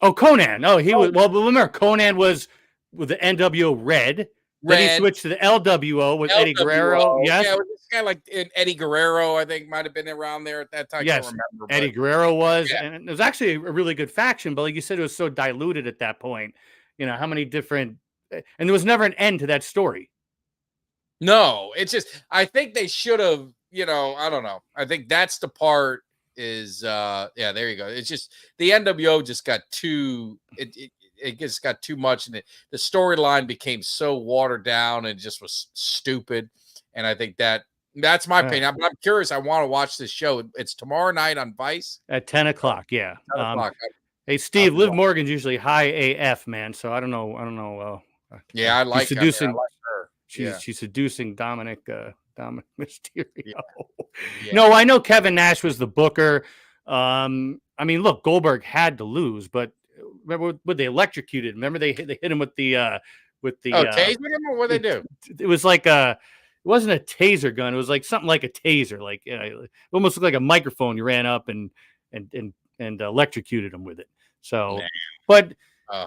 Oh, Conan. Oh, he was. Well, remember Conan was with the NWO Red. Then he switched to the LWO with Eddie Guerrero. Yes. Yeah, this guy like Eddie Guerrero, I think, might have been around there at that time. Yes, I don't remember, Eddie Guerrero was. Yeah. And it was actually a really good faction, but like you said, it was so diluted at that point. How many different – and there was never an end to that story. No, it's just I think they should have, I don't know. I think that's the part is there you go. It's just the NWO just got too it just got too much, and the storyline became so watered down and just was stupid. And I think that's my opinion. I'm curious. I want to watch this show. It's tomorrow night on Vice at 10 o'clock. Yeah. 10 o'clock. Hey, Steve, Liv Morgan's usually high AF, man. So I don't know. Yeah, I like seducing. I like her. She's seducing Dominic Mysterio. Yeah. No, I know Kevin Nash was the booker. I mean, look, Goldberg had to lose, but remember what they electrocuted? Remember they hit him with the taser him, or what they do? It was like it wasn't a taser gun. It was like something like a taser, like it almost looked like a microphone. You ran up and electrocuted him with it. So, but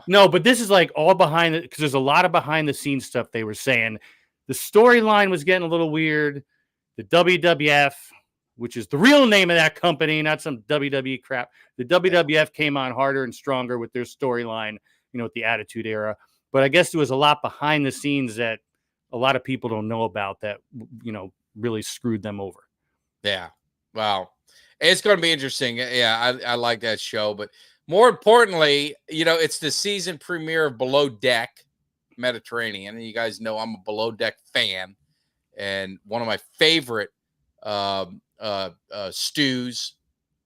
no, but this is like all behind it because there's a lot of behind the scenes stuff they were saying. The storyline was getting a little weird. The WWF, which is the real name of that company, not some WWE crap. The WWF came on harder and stronger with their storyline, with the Attitude Era. But I guess there was a lot behind the scenes that a lot of people don't know about that, really screwed them over. Yeah. Wow. It's going to be interesting. Yeah, I like that show. But more importantly, it's the season premiere of Below Deck Mediterranean. And you guys know I'm a Below Deck fan. And one of my favorite stews,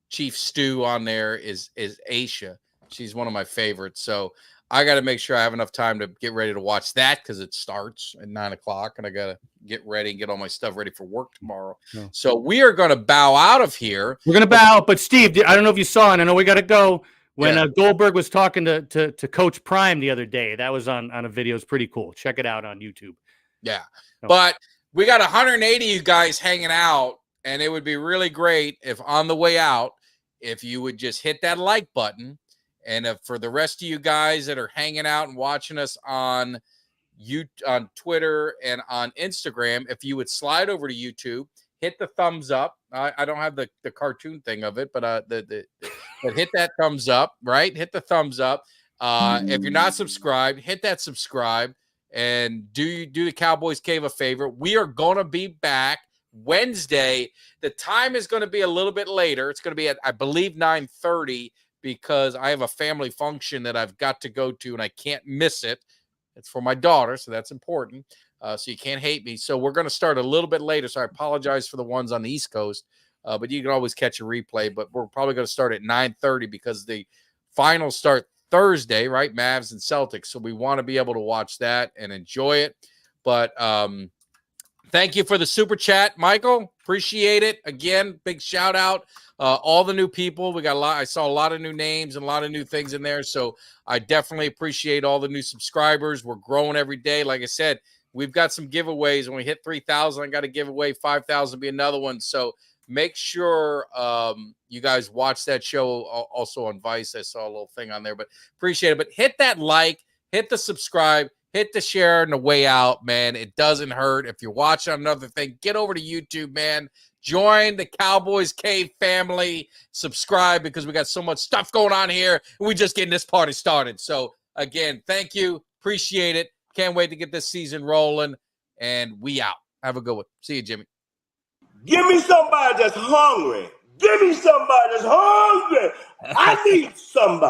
Chief Stew on there is Aisha. She's one of my favorites. So I got to make sure I have enough time to get ready to watch that because it starts at 9 o'clock and I got to get ready and get all my stuff ready for work tomorrow. Yeah. So we are going to bow out of here. We're going to bow out. But Steve, I don't know if you saw, and I know we got to go. When Goldberg was talking to Coach Prime the other day, that was on a video. It's pretty cool. Check it out on YouTube. Yeah. But we got 180 of you guys hanging out, and it would be really great if on the way out, if you would just hit that like button. And for the rest of you guys that are hanging out and watching us on Twitter and on Instagram, if you would slide over to YouTube, hit the thumbs up. I don't have the cartoon thing of it, but but hit that thumbs up, right? Hit the thumbs up. If you're not subscribed, hit that subscribe and do the Cowboys Cave a favor. We are going to be back Wednesday. The time is going to be a little bit later. It's going to be at, I believe, 9:30 because I have a family function that I've got to go to and I can't miss it. It's for my daughter, so that's important. So you can't hate me. So we're going to start a little bit later. So I apologize for the ones on the East Coast, but you can always catch a replay. But we're probably going to start at 9:30 because the finals start Thursday, right? Mavs and Celtics. So we want to be able to watch that and enjoy it. But thank you for the super chat, Michael. Appreciate it. Again, big shout out. All the new people. We got a lot. I saw a lot of new names and a lot of new things in there. So I definitely appreciate all the new subscribers. We're growing every day. Like I said, we've got some giveaways. When we hit 3,000, I got to give away 5,000, be another one. So make sure you guys watch that show also on Vice. I saw a little thing on there, but appreciate it. But hit that like, hit the subscribe, hit the share on the way out, man. It doesn't hurt. If you're watching another thing, get over to YouTube, man. Join the Cowboys Cave family. Subscribe because we got so much stuff going on here. And we're just getting this party started. So, again, thank you. Appreciate it. Can't wait to get this season rolling. And we out. Have a good one. See you, Jimmy. Give me somebody that's hungry. Give me somebody that's hungry. I need somebody.